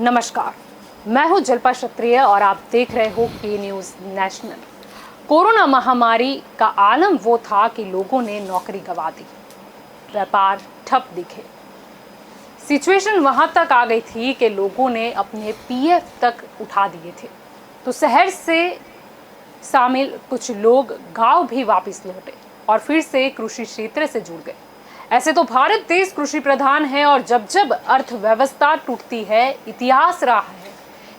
नमस्कार, मैं हूं जल्पा क्षत्रिय और आप देख रहे हो के न्यूज़ नेशनल। कोरोना महामारी का आलम वो था कि लोगों ने नौकरी गंवा दी, व्यापार ठप दिखे। सिचुएशन वहां तक आ गई थी कि लोगों ने अपने पीएफ तक उठा दिए थे। तो शहर से शामिल कुछ लोग गांव भी वापस लौटे और फिर से कृषि क्षेत्र से जुड़ गए। ऐसे तो भारत देश कृषि प्रधान है और जब जब अर्थव्यवस्था टूटती है, इतिहास रहा है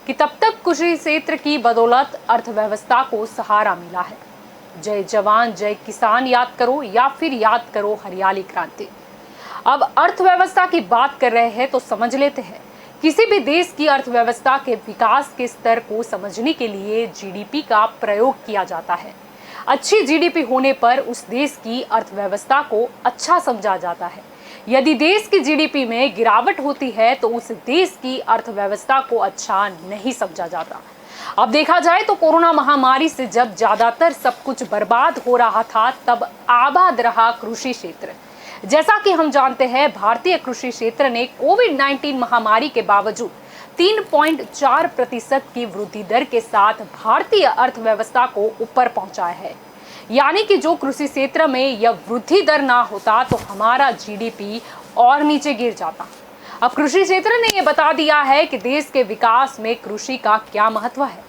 कि तब तक कृषि क्षेत्र की बदौलत अर्थव्यवस्था को सहारा मिला है। जय जवान जय किसान याद करो या फिर याद करो हरियाली क्रांति। अब अर्थव्यवस्था की बात कर रहे हैं तो समझ लेते हैं। किसी भी देश की अर्थव्यवस्था के विकास के स्तर को समझने के लिए जीडीपी का प्रयोग किया जाता है। अच्छी जीडीपी होने पर उस देश की अर्थव्यवस्था को अच्छा समझा जाता है। यदि देश की जीडीपी में गिरावट होती है तो उस देश की अर्थव्यवस्था को अच्छा नहीं समझा जाता। अब देखा जाए तो कोरोना महामारी से जब ज्यादातर सब कुछ बर्बाद हो रहा था, तब आबाद रहा कृषि क्षेत्र। जैसा कि हम जानते हैं, भारतीय कृषि क्षेत्र ने कोविड-19 महामारी के बावजूद 3.4% की वृद्धि दर के साथ भारतीय अर्थव्यवस्था को ऊपर पहुंचाया है। यानी कि जो कृषि क्षेत्र में यह वृद्धि दर ना होता तो हमारा जीडीपी और नीचे गिर जाता। अब कृषि क्षेत्र ने यह बता दिया है कि देश के विकास में कृषि का क्या महत्व है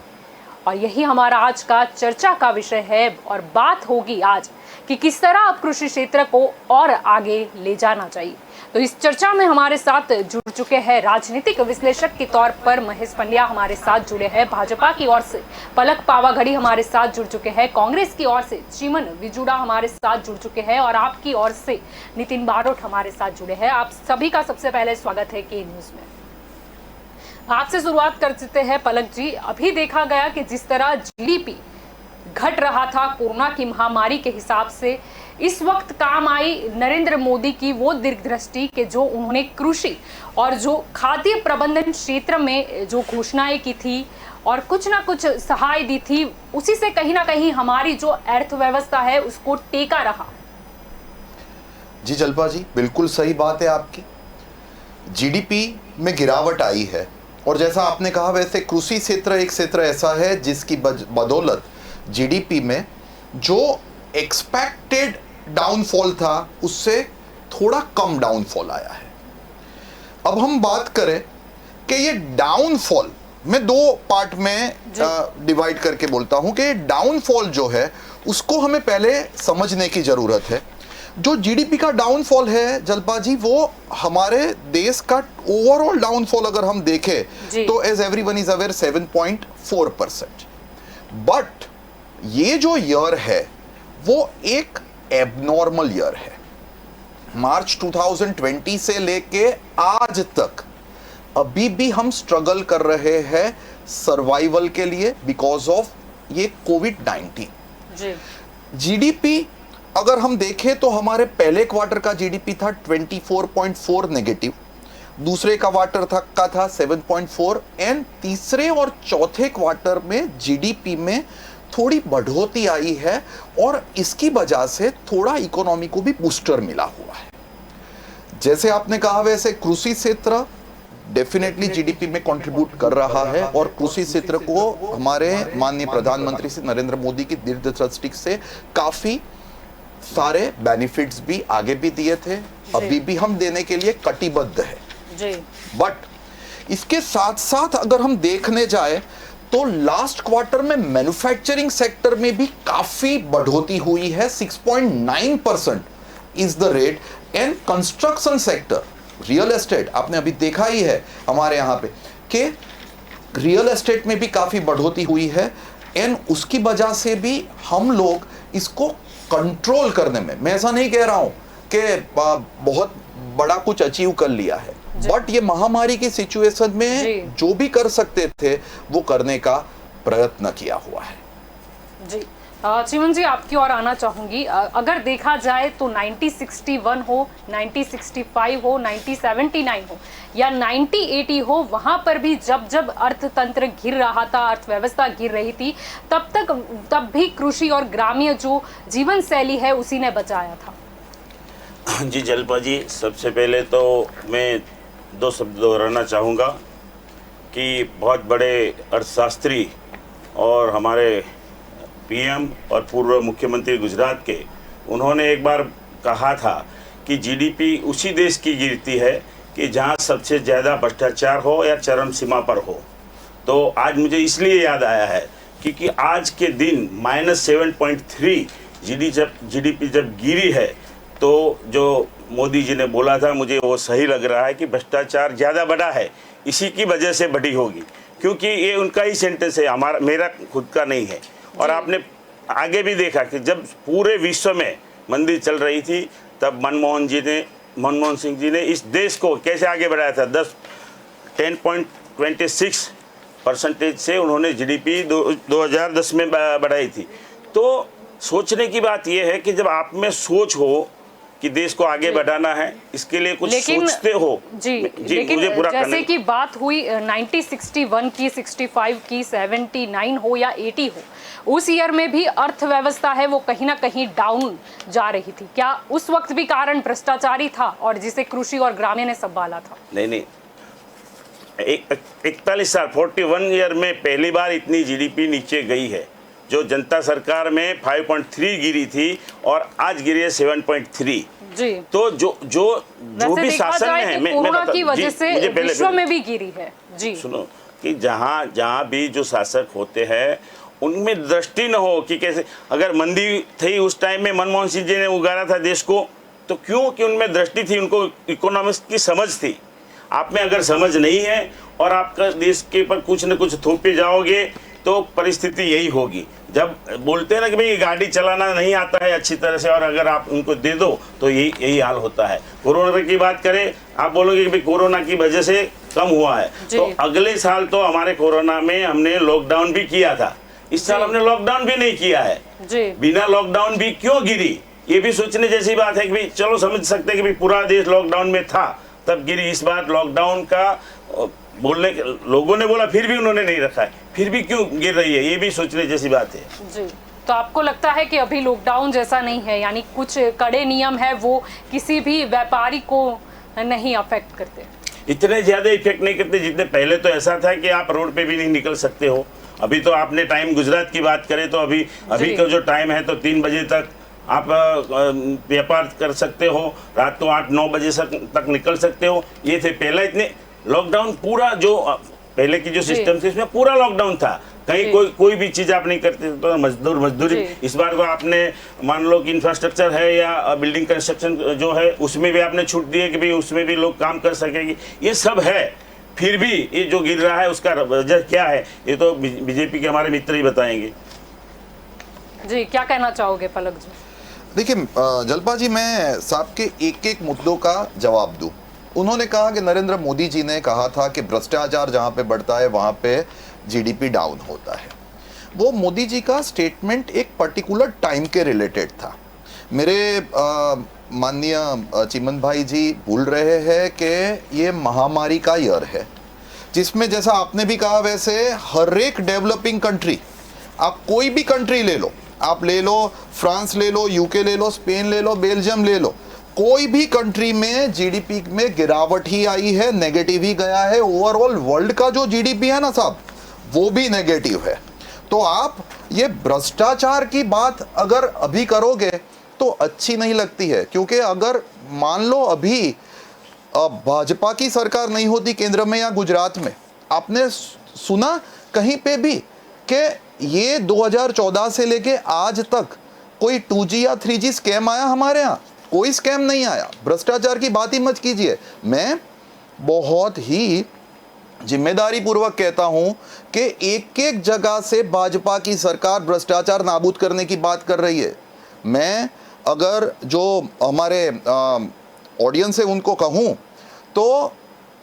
और यही हमारा आज का चर्चा का विषय है। और बात होगी आज कि किस तरह अब कृषि क्षेत्र को और आगे ले जाना चाहिए। तो इस चर्चा में हमारे साथ जुड़ चुके हैं राजनीतिक विश्लेषक के तौर पर महेश पंड्या हमारे साथ जुड़े हैं, भाजपा की ओर से पलक पावागढ़ी हमारे साथ जुड़ चुके हैं, कांग्रेस की ओर से चिमन विजुड़ा हमारे साथ जुड़ चुके हैं और आपकी ओर से नितिन बारोट हमारे साथ जुड़े हैं। आप सभी का सबसे पहले स्वागत है के न्यूज में। आपसे शुरुआत कर देते हैं पलक जी। अभी देखा गया कि जिस तरह जीडीपी घट रहा था कोरोना की महामारी के हिसाब से, इस वक्त काम आई नरेंद्र मोदी की वो दीर्घदृष्टि कि जो उन्होंने कृषि और जो खाद्य प्रबंधन क्षेत्र में जो घोषणाएं की थी और कुछ ना कुछ सहाय दी थी, उसी से कहीं ना कहीं हमारी जो अर्थव्यवस्था है उसको टेका रहा। जी जल्पा जी, बिल्कुल सही बात है आपकी। जीडीपी में गिरावट आई है और जैसा आपने कहा वैसे कृषि क्षेत्र एक क्षेत्र ऐसा है जिसकी बदौलत जीडीपी में जो एक्सपेक्टेड डाउनफॉल था उससे थोड़ा कम डाउनफॉल आया है। अब हम बात करें कि ये डाउनफॉल, मैं दो पार्ट में डिवाइड करके बोलता हूं कि डाउनफॉल जो है उसको हमें पहले समझने की जरूरत है। जो जीडीपी का डाउनफॉल है जल्पा जी, वो हमारे देश का ओवरऑल डाउनफॉल अगर हम देखें तो as everyone is aware 7.4%। But ये जो ईयर है वो एक एबनॉर्मल ईयर है। मार्च 2020 से लेके आज तक अभी भी हम स्ट्रगल कर रहे हैं सर्वाइवल के लिए बिकॉज ऑफ ये कोविड-19। जीडीपी अगर हम देखें तो हमारे पहले क्वार्टर का जीडीपी था 24.4 नेगेटिव, दूसरे क्वार्टर का था 7.4 एंड तीसरे और चौथे क्वार्टर में जीडीपी में थोड़ी बढ़ोतरी आई है और इसकी वजह से थोड़ा इकोनॉमी को भी बूस्टर मिला हुआ है। जैसे आपने कहा वैसे कृषि क्षेत्र डेफिनेटली जीडीपी में कंट्रीब्यूट कर रहा है और कृषि क्षेत्र को हमारे माननीय प्रधानमंत्री श्री नरेंद्र मोदी की दीर्घदृष्टि से काफी सारे बेनिफिट्स भी आगे भी दिए थे, अभी भी हम देने के लिए कटिबद्ध है। बट इसके साथ साथ अगर हम देखने जाए तो लास्ट क्वार्टर में मैन्युफैक्चरिंग सेक्टर में भी काफी बढ़ोतरी हुई है, 6.9% is the rate. And construction sector, real estate, आपने अभी देखा ही है हमारे यहाँ पे कि रियल एस्टेट में भी काफी बढ़ोतरी हुई है एंड उसकी वजह से भी हम लोग इसको कंट्रोल करने में, मैं ऐसा नहीं कह रहा हूं कि बहुत बड़ा कुछ अचीव कर लिया है, बट ये महामारी की सिचुएशन में जो भी कर सकते थे वो करने का प्रयत्न किया हुआ है। जी चिमन जी, आपकी ओर आना चाहूंगी। अगर देखा जाए तो 1961 हो, 1965 हो, 1979 हो या 1980 हो, वहां पर भी जब जब अर्थतंत्र गिर रहा था, अर्थव्यवस्था गिर रही थी, तब भी कृषि और ग्रामीण जो जीवन शैली है उसी ने बचाया था। जी जल्पा जी, सबसे पहले तो मैं दो शब्द दोहराना चाहूँगा कि बहुत बड़े अर्थशास्त्री और हमारे पीएम और पूर्व मुख्यमंत्री गुजरात के, उन्होंने एक बार कहा था कि जीडीपी उसी देश की गिरती है कि जहां सबसे ज़्यादा भ्रष्टाचार हो या चरम सीमा पर हो। तो आज मुझे इसलिए याद आया है क्योंकि आज के दिन -7.3 जीडीपी जब गिरी है, तो जो मोदी जी ने बोला था, मुझे वो सही लग रहा है कि भ्रष्टाचार ज़्यादा बढ़ा है, इसी की वजह से बढ़ी होगी, क्योंकि ये उनका ही सेंटेंस है, मेरा खुद का नहीं है। और आपने आगे भी देखा कि जब पूरे विश्व में मंदी चल रही थी, तब मनमोहन सिंह जी ने इस देश को कैसे आगे बढ़ाया था। 10.26% से उन्होंने जीडीपी 2010 में बढ़ाई थी। तो सोचने की बात यह है कि जब आप में सोच हो कि देश को आगे बढ़ाना है, इसके लिए कुछ सोचते हो। जी लेकिन मुझे पूरा जैसे कि बात हुई 1961 की, 65 की, 79 हो या 80 हो, उस ईयर में भी अर्थव्यवस्था है वो कहीं ना कहीं डाउन जा रही थी। क्या उस वक्त भी कारण भ्रष्टाचारी था और जिसे कृषि और ग्रामीण ने संभाला था? नहीं, 41 साल 41 ईयर में पहली बार इतनी जीडीपी नीचे गई है। जो जनता सरकार में 5.3 गिरी थी और आज गिरी है 7.3। जी। तो जो भी शासन में है, कोरोना की वजह से विश्व में भी गिरी है। जी सुनो कि जहाँ भी जो शासक होते हैं उनमें दृष्टि न हो कि कैसे, अगर मंदी थी उस टाइम में मनमोहन सिंह जी ने उगारा था देश को, तो क्यों कि उनमें दृष्टि थी, उनको इकोनॉमिक्स की समझ थी। आप में अगर समझ नहीं है और आपका देश के ऊपर कुछ न कुछ थोपे जाओगे तो परिस्थिति यही होगी। जब बोलते हैं ना कि भाई गाड़ी चलाना नहीं आता है अच्छी तरह से, और अगर आप उनको दे दो तो यही हाल होता है। कोरोना की बात करें, आप बोलोगे कि भाई कोरोना की वजह से कम हुआ है, तो अगले साल तो हमारे कोरोना में हमने लॉकडाउन भी किया था, इस साल हमने लॉकडाउन भी नहीं किया है। बिना लॉकडाउन भी क्यों गिरी, ये भी सोचने जैसी बात है कि भाई चलो समझ सकते हैं कि भाई पूरा देश लॉकडाउन में था तब गिरी। इस बार लॉकडाउन का बोलने लोगों ने बोला, फिर भी उन्होंने नहीं रखा है, फिर भी क्यों गिर रही है, ये भी सोचने जैसी बात है। जी, तो आपको लगता है कि अभी लॉकडाउन जैसा नहीं है, यानी कुछ कड़े नियम है वो किसी भी व्यापारी को नहीं अफेक्ट करते? इतने ज्यादा इफेक्ट नहीं करते जितने पहले। तो ऐसा था कि आप रोड पे भी नहीं निकल सकते हो। अभी तो आपने टाइम गुजरात की बात करें तो अभी का जो टाइम है तो 3 बजे तक आप व्यापार कर सकते हो, रात को 8-9 बजे तक निकल सकते हो। ये थे पहले इतने लॉकडाउन, पूरा जो पहले की जो सिस्टम थी उसमें पूरा लॉकडाउन था, कहीं कोई भी चीज़ आप नहीं करते तो मजदूरी। इस बार को आपने मान लो कि इंफ्रास्ट्रक्चर है या बिल्डिंग कंस्ट्रक्शन जो है उसमें भी आपने छूट दी है कि भाई उसमें भी लोग काम कर सकेंगे, ये सब है। फिर भी ये जो गिर रहा है उसका वजह क्या है, ये तो बीजेपी के हमारे मित्र ही बताएंगे। जी, क्या कहना चाहोगे पलक जी? देखिए जलपा जी, मैं साहब के एक मुद्दों का जवाब दूं। उन्होंने कहा कि नरेंद्र मोदी जी ने कहा था कि भ्रष्टाचार जहां पे बढ़ता है वहां पे जीडीपी डाउन होता है। वो मोदी जी का स्टेटमेंट एक पर्टिकुलर टाइम के रिलेटेड था। मेरे माननीय चिमन भाई जी भूल रहे हैं कि ये महामारी का ईयर है, जिसमें जैसा आपने भी कहा वैसे हर एक डेवलपिंग कंट्री, आप कोई भी कंट्री ले लो, आप ले लो फ्रांस ले लो, यूके ले लो, स्पेन ले लो, बेल्जियम ले लो, कोई भी कंट्री में जीडीपी में गिरावट ही आई है, नेगेटिव ही गया है। ओवरऑल वर्ल्ड का जो जीडीपी है ना साहब, वो भी नेगेटिव है। तो आप ये भ्रष्टाचार की बात अगर अभी करोगे तो अच्छी नहीं लगती है, क्योंकि अगर मान लो अभी भाजपा की सरकार नहीं होती केंद्र में या गुजरात में, आपने सुना कहीं पे भी कि ये 2014 से लेके आज तक कोई 2G या 3G स्कैम आया? हमारे यहाँ कोई स्कैम नहीं आया। भ्रष्टाचार की बात ही मत कीजिए। मैं बहुत ही जिम्मेदारी पूर्वक कहता हूं कि एक जगह से भाजपा की सरकार भ्रष्टाचार नाबूद करने की बात कर रही है। मैं अगर जो हमारे ऑडियंस है उनको कहूं तो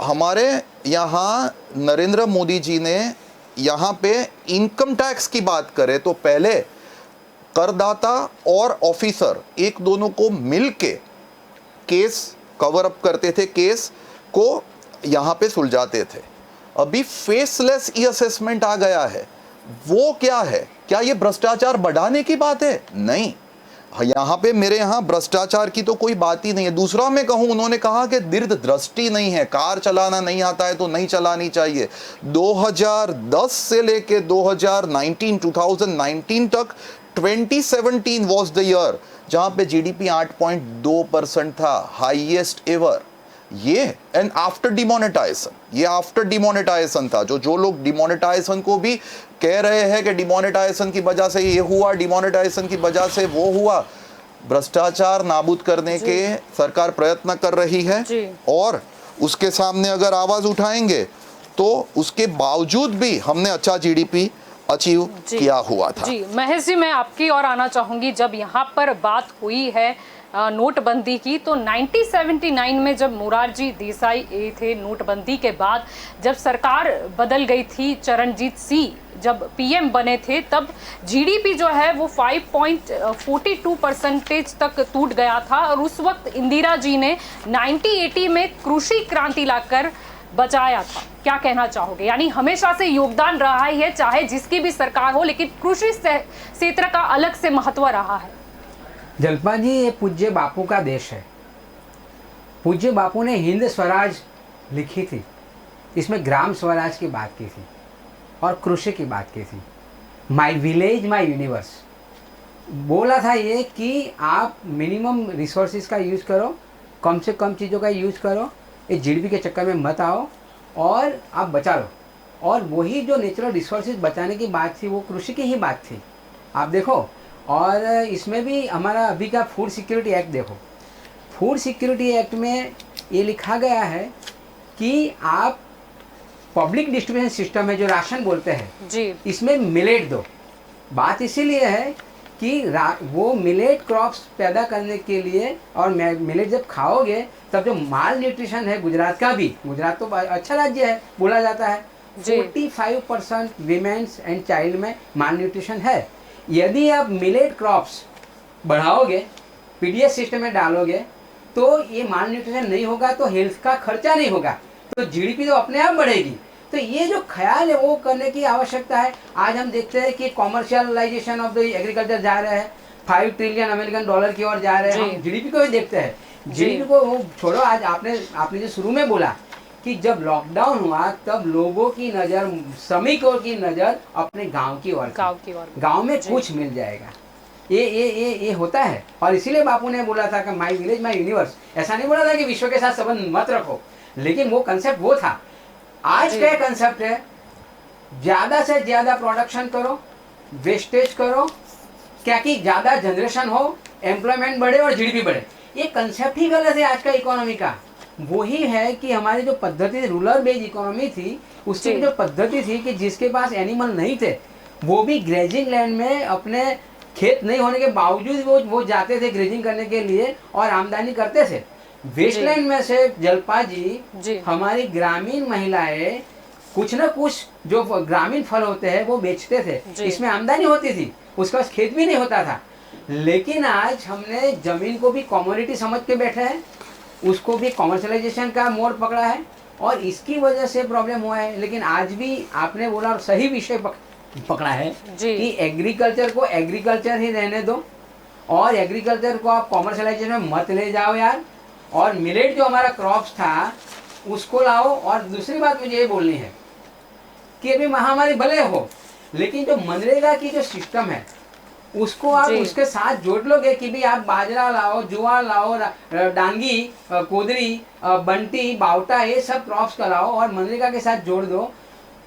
हमारे यहाँ नरेंद्र मोदी जी ने यहाँ पे इनकम टैक्स की बात करें तो पहले करदाता और ऑफिसर एक दोनों को मिलके केस कवर अप करते थे, केस को यहाँ पे सुलझाते थे। अभी फेसलेस ई असेसमेंट आ गया है। वो क्या है? क्या ये भ्रष्टाचार बढ़ाने की बात है? नहीं। यहाँ पे मेरे यहाँ भ्रष्टाचार की तो कोई बात ही नहीं है। दूसरा मैं कहूँ, उन्होंने कहा कि दीर्घ दृष्टि नहीं है, कार चलाना नहीं आता है तो नहीं चलानी चाहिए। 2010 से लेके 2019 तक 2017 वॉज द ईयर जहाँ पे जीडीपी 8.2% था, हाईएस्ट एवर। ये एंड आफ्टर डिमोनेटाइजेशन, ये आफ्टर डिमोनेटाइजेशन था। जो लोग डिमोनेटाइजेशन को भी कह रहे हैं कि डिमोनेटाइजेशन की वजह से ये हुआ, डिमोनेटाइजेशन की वजह से वो हुआ, भ्रष्टाचार नाबूद करने के सरकार प्रयत्न कर रही है। और उसके सामने अगर आवाज उठाएंगे तो उसके बावजूद भी हमने अच्छा जीडीपी अचीव किया हुआ था। जी महेश जी, मैं आपकी ओर आना चाहूंगी। जब यहाँ पर बात हुई है नोटबंदी की, तो 1979 में जब मोरारजी देसाई थे, नोटबंदी के बाद जब सरकार बदल गई थी, चरणजीत सिंह जब पीएम बने थे, तब जीडीपी जो है वो 5.42% तक टूट गया था। और उस वक्त इंदिरा जी ने 1980 में कृषि क्रांति लाकर बचाया था। क्या कहना चाहोगे? यानी हमेशा से योगदान रहा ही है, चाहे जिसकी भी सरकार हो, लेकिन कृषि क्षेत्र का अलग से महत्व रहा है। जलपा जी, ये पूज्य बापू का देश है। पूज्य बापू ने हिंद स्वराज लिखी थी, इसमें ग्राम स्वराज की बात की थी और कृषि की बात की थी। माई विलेज माई यूनिवर्स बोला था ये कि आप मिनिमम रिसोर्सेज का यूज़ करो, कम से कम चीज़ों का यूज़ करो, ये जीडीपी के चक्कर में मत आओ और आप बचा लो। और वही जो नेचुरल रिसोर्सेज बचाने की बात थी वो कृषि की ही बात थी। आप देखो, और इसमें भी हमारा अभी का फूड सिक्योरिटी एक्ट देखो। फूड सिक्योरिटी एक्ट में ये लिखा गया है कि आप पब्लिक डिस्ट्रीब्यूशन सिस्टम है जो राशन बोलते हैं जी, इसमें मिलेट दो। बात इसीलिए है कि वो मिलेट क्रॉप्स पैदा करने के लिए, और मिलेट जब खाओगे तब जो माल न्यूट्रिशन है, गुजरात का भी, गुजरात तो अच्छा राज्य है बोला जाता है, 45% वीमेंस एंड चाइल्ड में माल न्यूट्रिशन है। यदि आप मिलेट क्रॉप्स बढ़ाओगे, पीडीएस सिस्टम में डालोगे, तो ये माल न्यूट्रिशन नहीं होगा तो हेल्थ का खर्चा नहीं होगा, तो जीडीपी तो अपने आप बढ़ेगी। तो ये जो ख्याल है वो करने की आवश्यकता है। आज हम देखते हैं कि कॉमर्शियलाइजेशन ऑफ द एग्रीकल्चर जा रहे हैं, 5 ट्रिलियन अमेरिकन डॉलर की ओर जा रहे हैं। हम जीडीपी को भी देखते हैं, जीडीपी को छोड़ो। आज आपने जो शुरू में बोला कि जब लॉकडाउन हुआ तब लोगों की नज़र, श्रमिकों की नज़र अपने गांव की ओर, गांव में कुछ मिल जाएगा, ये होता है। और इसीलिए बापू ने बोला था कि माई विलेज माई यूनिवर्स। ऐसा नहीं बोला था कि विश्व के साथ संबंध मत रखो, लेकिन वो कंसेप्ट वो था। आज का कंसेप्ट है ज़्यादा से ज़्यादा प्रोडक्शन करो, वेस्टेज करो, क्या कि ज़्यादा जनरेशन हो, एम्प्लॉयमेंट बढ़े और जीडीपी बढ़े। ये कंसेप्ट ही गलत है आज का इकोनॉमी का। वही है कि हमारी जो पद्धति रूरल बेस्ड इकोनॉमी थी, उसकी जो पद्धति थी कि जिसके पास एनिमल नहीं थे वो भी ग्रेजिंग लैंड में, अपने खेत नहीं होने के बावजूद वो जाते थे ग्रेजिंग करने के लिए और आमदनी करते थे। वेस्टलैंड में से जलपा जी हमारी ग्रामीण महिलाएं कुछ न कुछ जो ग्रामीण फल होते हैं वो बेचते थे, इसमें आमदनी होती थी, उसके पास खेत भी नहीं होता था। लेकिन आज हमने जमीन को भी कमोडिटी समझ के बैठे हैं, उसको भी कमर्शलाइजेशन का मोड़ पकड़ा है और इसकी वजह से प्रॉब्लम हुआ है। लेकिन आज भी आपने बोला सही विषय पकड़ा है कि एग्रीकल्चर को एग्रीकल्चर ही रहने दो और एग्रीकल्चर को आप कमर्शलाइजेशन में मत ले जाओ यार। और मिलेट जो हमारा क्रॉप्स था उसको लाओ। और दूसरी बात मुझे ये बोलनी है कि अभी महामारी भले हो, लेकिन जो मनरेगा की जो सिस्टम है उसको आप उसके साथ जोड़ लोगे कि भी आप बाजरा लाओ, जुआर लाओ, डांगी, कोदरी, बंटी, बावटा, ये सब क्रॉप्स का लाओ और मनरेगा के साथ जोड़ दो,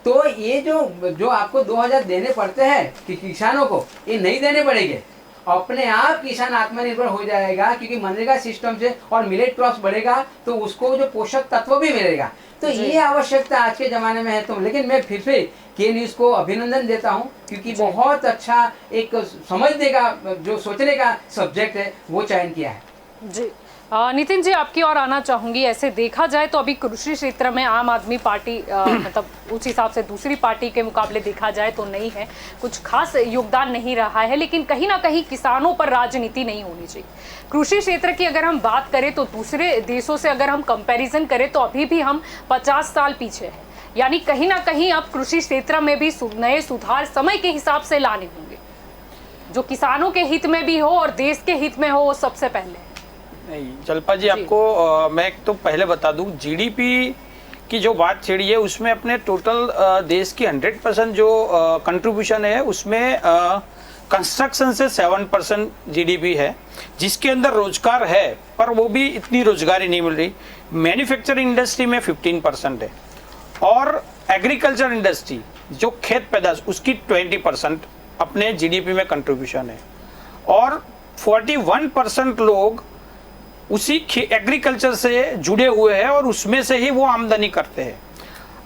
तो ये जो आपको 2000 देने पड़ते हैं कि किसानों को, ये नहीं देने पड़ेंगे। अपने आप किसान आत्मनिर्भर हो जाएगा क्योंकि मनरेगा सिस्टम से और मिलेट क्रॉप्स बढ़ेगा तो उसको जो पोषक तत्व भी मिलेगा। तो ये आवश्यकता आज के ज़माने में है। तो लेकिन मैं फिर से के न्यूज़ को अभिनंदन देता हूँ क्योंकि बहुत अच्छा एक समझने का, जो सोचने का सब्जेक्ट है वो चयन किया है। जी नितिन जी, आपकी ओर आना चाहूंगी। ऐसे देखा जाए तो अभी कृषि क्षेत्र में आम आदमी पार्टी मतलब उस हिसाब से दूसरी पार्टी के मुकाबले देखा जाए तो नहीं है, कुछ खास योगदान नहीं रहा है। लेकिन कहीं ना कहीं किसानों पर राजनीति नहीं होनी चाहिए। कृषि क्षेत्र की अगर हम बात करें तो दूसरे देशों से अगर हम कंपैरिजन करें तो अभी भी हम 50 साल पीछे हैं। यानी कहीं ना कहीं अब कृषि क्षेत्र में भी नए सुधार समय के हिसाब से लाने होंगे। जो किसानों के हित में भी हो और देश के हित में हो, वो सबसे पहले? नहीं जल्पा जी, आपको मैं एक तो पहले बता दूं, जीडीपी की जो बात छेड़ी है उसमें अपने टोटल देश की 100% जो कंट्रीब्यूशन है उसमें कंस्ट्रक्शन से 7% जीडीपी है, जिसके अंदर रोजगार है पर वो भी इतनी रोजगारी नहीं मिल रही। मैन्युफैक्चरिंग इंडस्ट्री में 15% है और एग्रीकल्चर इंडस्ट्री जो खेत पैदाश उसकी 20% अपने जीडीपी में कंट्रीब्यूशन है और 41% लोग उसी एग्रीकल्चर से जुड़े हुए हैं और उसमें से ही वो आमदनी करते हैं।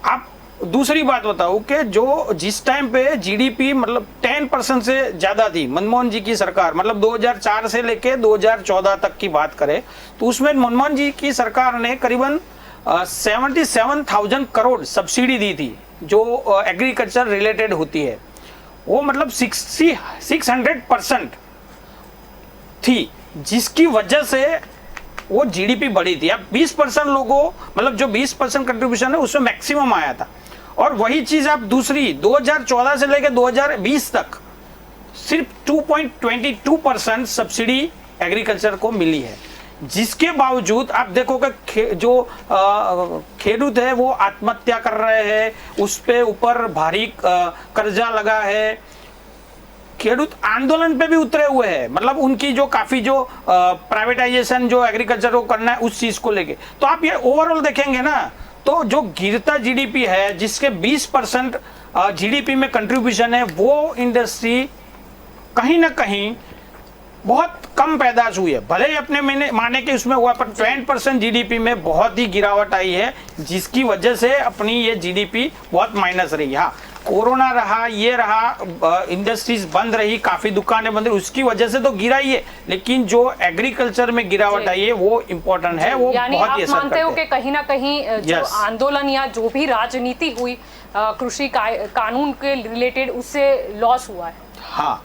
आप दूसरी बात बताओ कि जो जिस टाइम पे जीडीपी मतलब 10% से ज़्यादा थी मनमोहन जी की सरकार, मतलब 2004 से लेके 2014 तक की बात करें तो उसमें मनमोहन जी की सरकार ने करीबन 77,000 करोड़ सब्सिडी दी थी जो एग्रीकल्चर रिलेटेड होती है, वो मतलब 600% थी, जिसकी वजह से वो जीडीपी बढ़ी थी। अब 20% लोगों मतलब जो 20% कंट्रीब्यूशन है उसमें मैक्सिमम आया था और वही चीज आप दूसरी 2014 से लेकर 2020 तक सिर्फ 2.22% सब्सिडी एग्रीकल्चर को मिली है, जिसके बावजूद आप देखोगे जो खेडूत है वो आत्महत्या कर रहे हैं, उस पे ऊपर भारी कर्जा लगा है, खेडूत आंदोलन पे भी उतरे हुए हैं, मतलब उनकी जो काफी जो प्राइवेटाइजेशन जो एग्रीकल्चर को करना है उस चीज को लेके। तो आप ये ओवरऑल देखेंगे ना तो जो गिरता जीडीपी है जिसके 20% जीडीपी में कंट्रीब्यूशन है, वो इंडस्ट्री कहीं ना कहीं बहुत कम पैदाश हुई है, भले ही अपने माने के उसमें हुआ पर 20% जीडीपी में बहुत ही गिरावट आई है, जिसकी वजह से अपनी ये जीडीपी बहुत माइनस रही। हाँ कोरोना रहा, ये रहा, इंडस्ट्रीज बंद रही, काफी दुकानें बंद रही, उसकी वजह से तो गिरा ही है, लेकिन जो एग्रीकल्चर में गिरावट आई है वो इम्पोर्टेंट है, वो बहुत ही असर मानते हो कि कहीं ना कहीं जो आंदोलन या जो भी राजनीति हुई कृषि कानून के रिलेटेड उससे लॉस हुआ है? हाँ,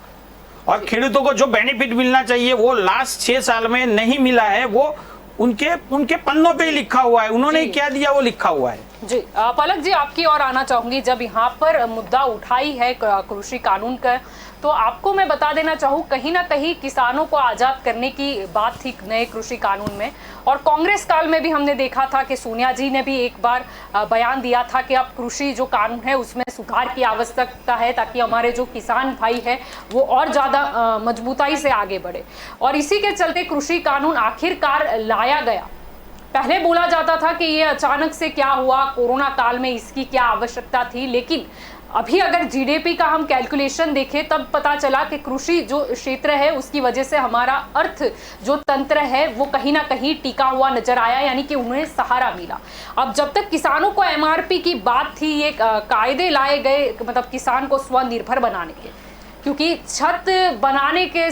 और खेडूतों को जो बेनिफिट मिलना चाहिए वो लास्ट 6 साल में नहीं मिला है, वो उनके पन्नों पे ही लिखा हुआ है, उन्होंने क्या दिया वो लिखा हुआ है। जी पलक जी, आपकी ओर आना चाहूंगी। जब यहाँ पर मुद्दा उठाई है कृषि कानून का, तो आपको मैं बता देना चाहूँ कहीं ना कहीं किसानों को आज़ाद करने की बात थी नए कृषि कानून में, और कांग्रेस काल में भी हमने देखा था कि सोनिया जी ने भी एक बार बयान दिया था कि अब कृषि जो कानून है उसमें सुधार की आवश्यकता है ताकि हमारे जो किसान भाई है वो और ज़्यादा मजबूताई से आगे बढ़े। और इसी के चलते कृषि कानून आखिरकार लाया गया। पहले बोला जाता था कि ये अचानक से क्या हुआ, कोरोना काल में इसकी क्या आवश्यकता थी, लेकिन अभी अगर जीडीपी का हम कैलकुलेशन देखें तब पता चला कि कृषि जो क्षेत्र है उसकी वजह से हमारा अर्थ जो तंत्र है वो कहीं ना कहीं टिका हुआ नजर आया, यानी कि उन्हें सहारा मिला। अब जब तक किसानों को एमआरपी की बात थी, ये कायदे लाए गए मतलब किसान को स्वनिर्भर बनाने के, क्योंकि छत बनाने के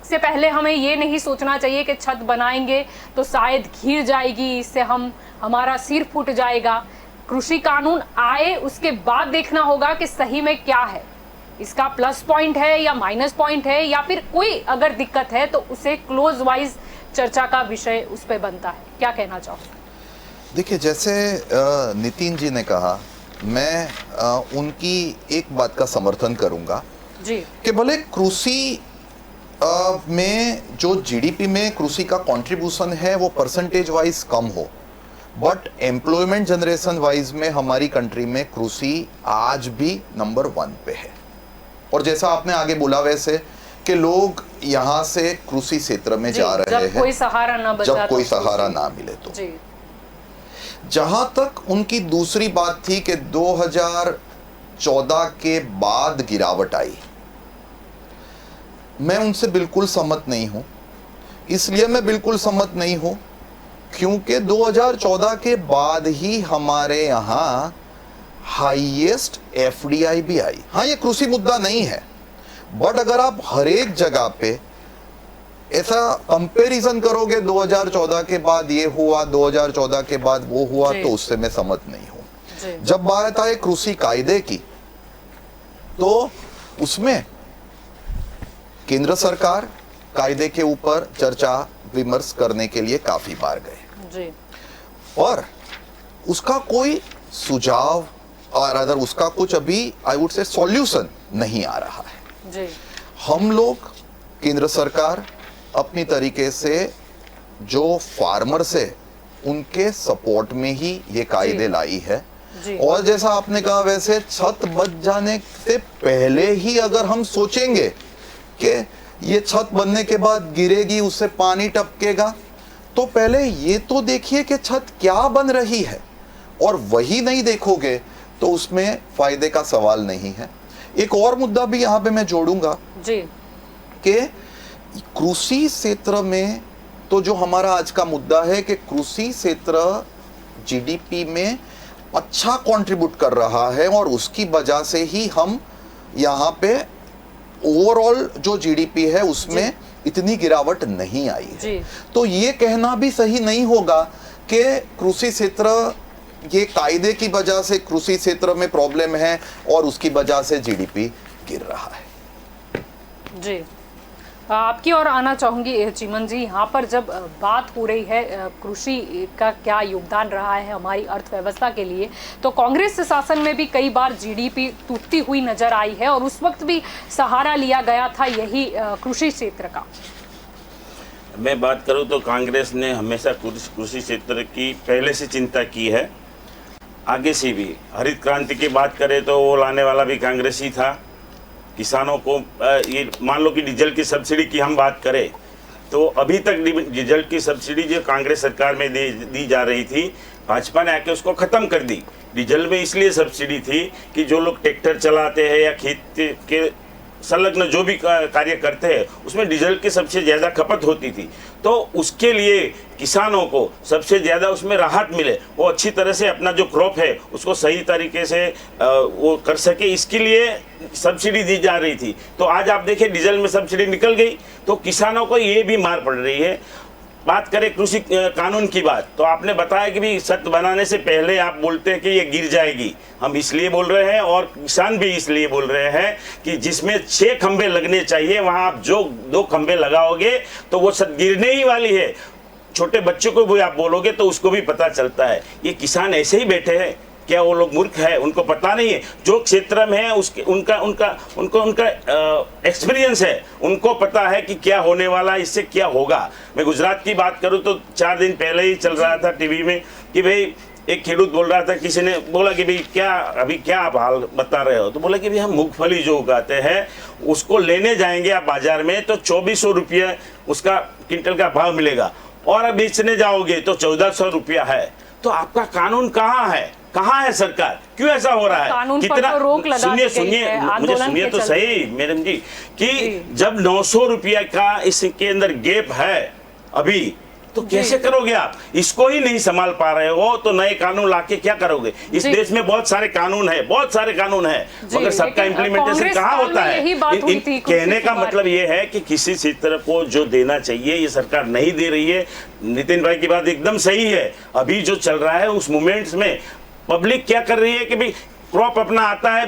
से पहले हमें ये नहीं सोचना चाहिए कि छत बनाएंगे तो शायद घिर जाएगी, इससे हमारा सिर फूट जाएगा। कृषि कानून आए उसके बाद देखना होगा कि सही में क्या है, इसका प्लस पॉइंट है या माइनस पॉइंट है, या फिर कोई अगर दिक्कत है तो उसे क्लोज वाइज चर्चा का विषय उस पर बनता है। क्या कहना चाहोगे? देखिए, जैसे नितिन जी ने कहा, मैं उनकी एक बात का समर्थन करूंगा जी कि भले कृषि में जो जीडीपी में कृषि का कंट्रीब्यूशन है वो परसेंटेज वाइज कम हो, बट एम्प्लॉयमेंट जनरेशन वाइज में हमारी कंट्री में कृषि आज भी नंबर 1 पे है। और जैसा आपने आगे बोला वैसे कि लोग यहाँ से कृषि क्षेत्र में जा रहे हैं जब कोई सहारा ना बचा, जब कोई सहारा ना मिले तो। जहां तक उनकी दूसरी बात थी कि 2014 के बाद गिरावट आई, मैं उनसे बिल्कुल सहमत नहीं हूं। इसलिए मैं बिल्कुल सहमत नहीं हूं क्योंकि 2014 के बाद ही हमारे यहां हाईएस्ट एफडीआई भी आई। हाँ, ये कृषि मुद्दा नहीं है, बट अगर आप हर एक जगह पे ऐसा कंपैरिजन करोगे 2014 के बाद ये हुआ, 2014 के बाद वो हुआ, तो उससे मैं सहमत नहीं हूं। जब बात आए कृषि कायदे की, तो उसमें केंद्र सरकार कायदे के ऊपर चर्चा विमर्श करने के लिए काफी बार गए और उसका कोई सुझाव और अदर उसका कुछ अभी आई वुड से सॉल्यूशन नहीं आ रहा है। हम लोग केंद्र सरकार अपनी तरीके से जो फार्मर्स है उनके सपोर्ट में ही ये कायदे लाई है। जी। और जैसा आपने कहा वैसे छत बच जाने से पहले ही अगर हम सोचेंगे कि ये छत बनने के बाद गिरेगी, उससे पानी टपकेगा, तो पहले ये तो देखिए कि छत क्या बन रही है, और वही नहीं देखोगे तो उसमें फायदे का सवाल नहीं है। एक और मुद्दा भी यहाँ पे मैं जोड़ूंगा जी कि कृषि क्षेत्र में तो जो हमारा आज का मुद्दा है कि कृषि क्षेत्र जीडीपी में अच्छा कंट्रीब्यूट कर रहा है, और उसकी वजह से ही हम यहाँ पे ओवरऑल जो जीडीपी है उसमें इतनी गिरावट नहीं आई है। जी। तो ये कहना भी सही नहीं होगा कि कृषि क्षेत्र ये कायदे की वजह से कृषि क्षेत्र में प्रॉब्लम है और उसकी वजह से जीडीपी गिर रहा है। जी, आपकी ओर आना चाहूंगी चिमन जी। यहाँ पर जब बात हो रही है कृषि का क्या योगदान रहा है हमारी अर्थव्यवस्था के लिए, तो कांग्रेस शासन में भी कई बार जीडीपी टूटती हुई नजर आई है, और उस वक्त भी सहारा लिया गया था यही कृषि क्षेत्र का। मैं बात करूं तो कांग्रेस ने हमेशा कृषि क्षेत्र की पहले से चिंता की है, आगे से भी। हरित क्रांति की बात करें तो वो लाने वाला भी कांग्रेस ही था। किसानों को ये मान लो कि डीजल की सब्सिडी की हम बात करें तो अभी तक डीजल की सब्सिडी जो कांग्रेस सरकार में दी जा रही थी, भाजपा ने आके उसको ख़त्म कर दी। डीजल में इसलिए सब्सिडी थी कि जो लोग ट्रैक्टर चलाते हैं या खेत के संलग्न जो भी कार्य करते हैं उसमें डीजल की सबसे ज़्यादा खपत होती थी, तो उसके लिए किसानों को सबसे ज़्यादा उसमें राहत मिले, वो अच्छी तरह से अपना जो क्रॉप है उसको सही तरीके से वो कर सके, इसके लिए सब्सिडी दी जा रही थी। तो आज आप देखिए डीजल में सब्सिडी निकल गई तो किसानों को ये भी मार पड़ रही है। बात करें कृषि कानून की बात, तो आपने बताया कि भी छत बनाने से पहले आप बोलते हैं कि ये गिर जाएगी। हम इसलिए बोल रहे हैं और किसान भी इसलिए बोल रहे हैं कि जिसमें 6 खंबे लगने चाहिए वहां आप जो 2 खंबे लगाओगे तो वो छत गिरने ही वाली है। छोटे बच्चों को भी आप बोलोगे तो उसको भी पता चलता है। ये किसान ऐसे ही बैठे हैं क्या? वो लोग मूर्ख है? उनको पता नहीं है जो क्षेत्र में है उसके उनका एक्सपीरियंस है, उनको पता है कि क्या होने वाला है, इससे क्या होगा। मैं गुजरात की बात करूं तो 4 दिन पहले ही चल रहा था टीवी में कि भाई एक खेडूत बोल रहा था, किसी ने बोला कि भाई क्या आप हाल बता रहे हो, तो बोला कि भाई हम मूंगफली जो उगाते हैं उसको लेने जाएंगे आप बाजार में तो 2400 रुपये उसका क्विंटल का भाव मिलेगा, और अब बेचने जाओगे तो 1400 रुपया है। तो आपका कानून कहाँ है? कहाँ है सरकार? क्यों ऐसा हो रहा है? कानून पर तो रोक लगा दी गई है, सुनिए मुझे सुनिए तो सही मैडम जी कि जब 900 रुपया का इसके अंदर गैप है अभी, तो कैसे करोगे आप? इसको ही नहीं संभाल पा रहे हो तो नए कानून लाके क्या करोगे? इस देश में बहुत सारे कानून है मगर सबका इम्प्लीमेंटेशन कहाँ होता है? कहने का मतलब ये है कि किसी क्षेत्र को जो देना चाहिए ये सरकार नहीं दे रही है। नितिन भाई की बात एकदम सही है। अभी जो चल रहा है उस मोमेंट्स में पब्लिक क्या कर रही है कि भाई क्रॉप अपना आता है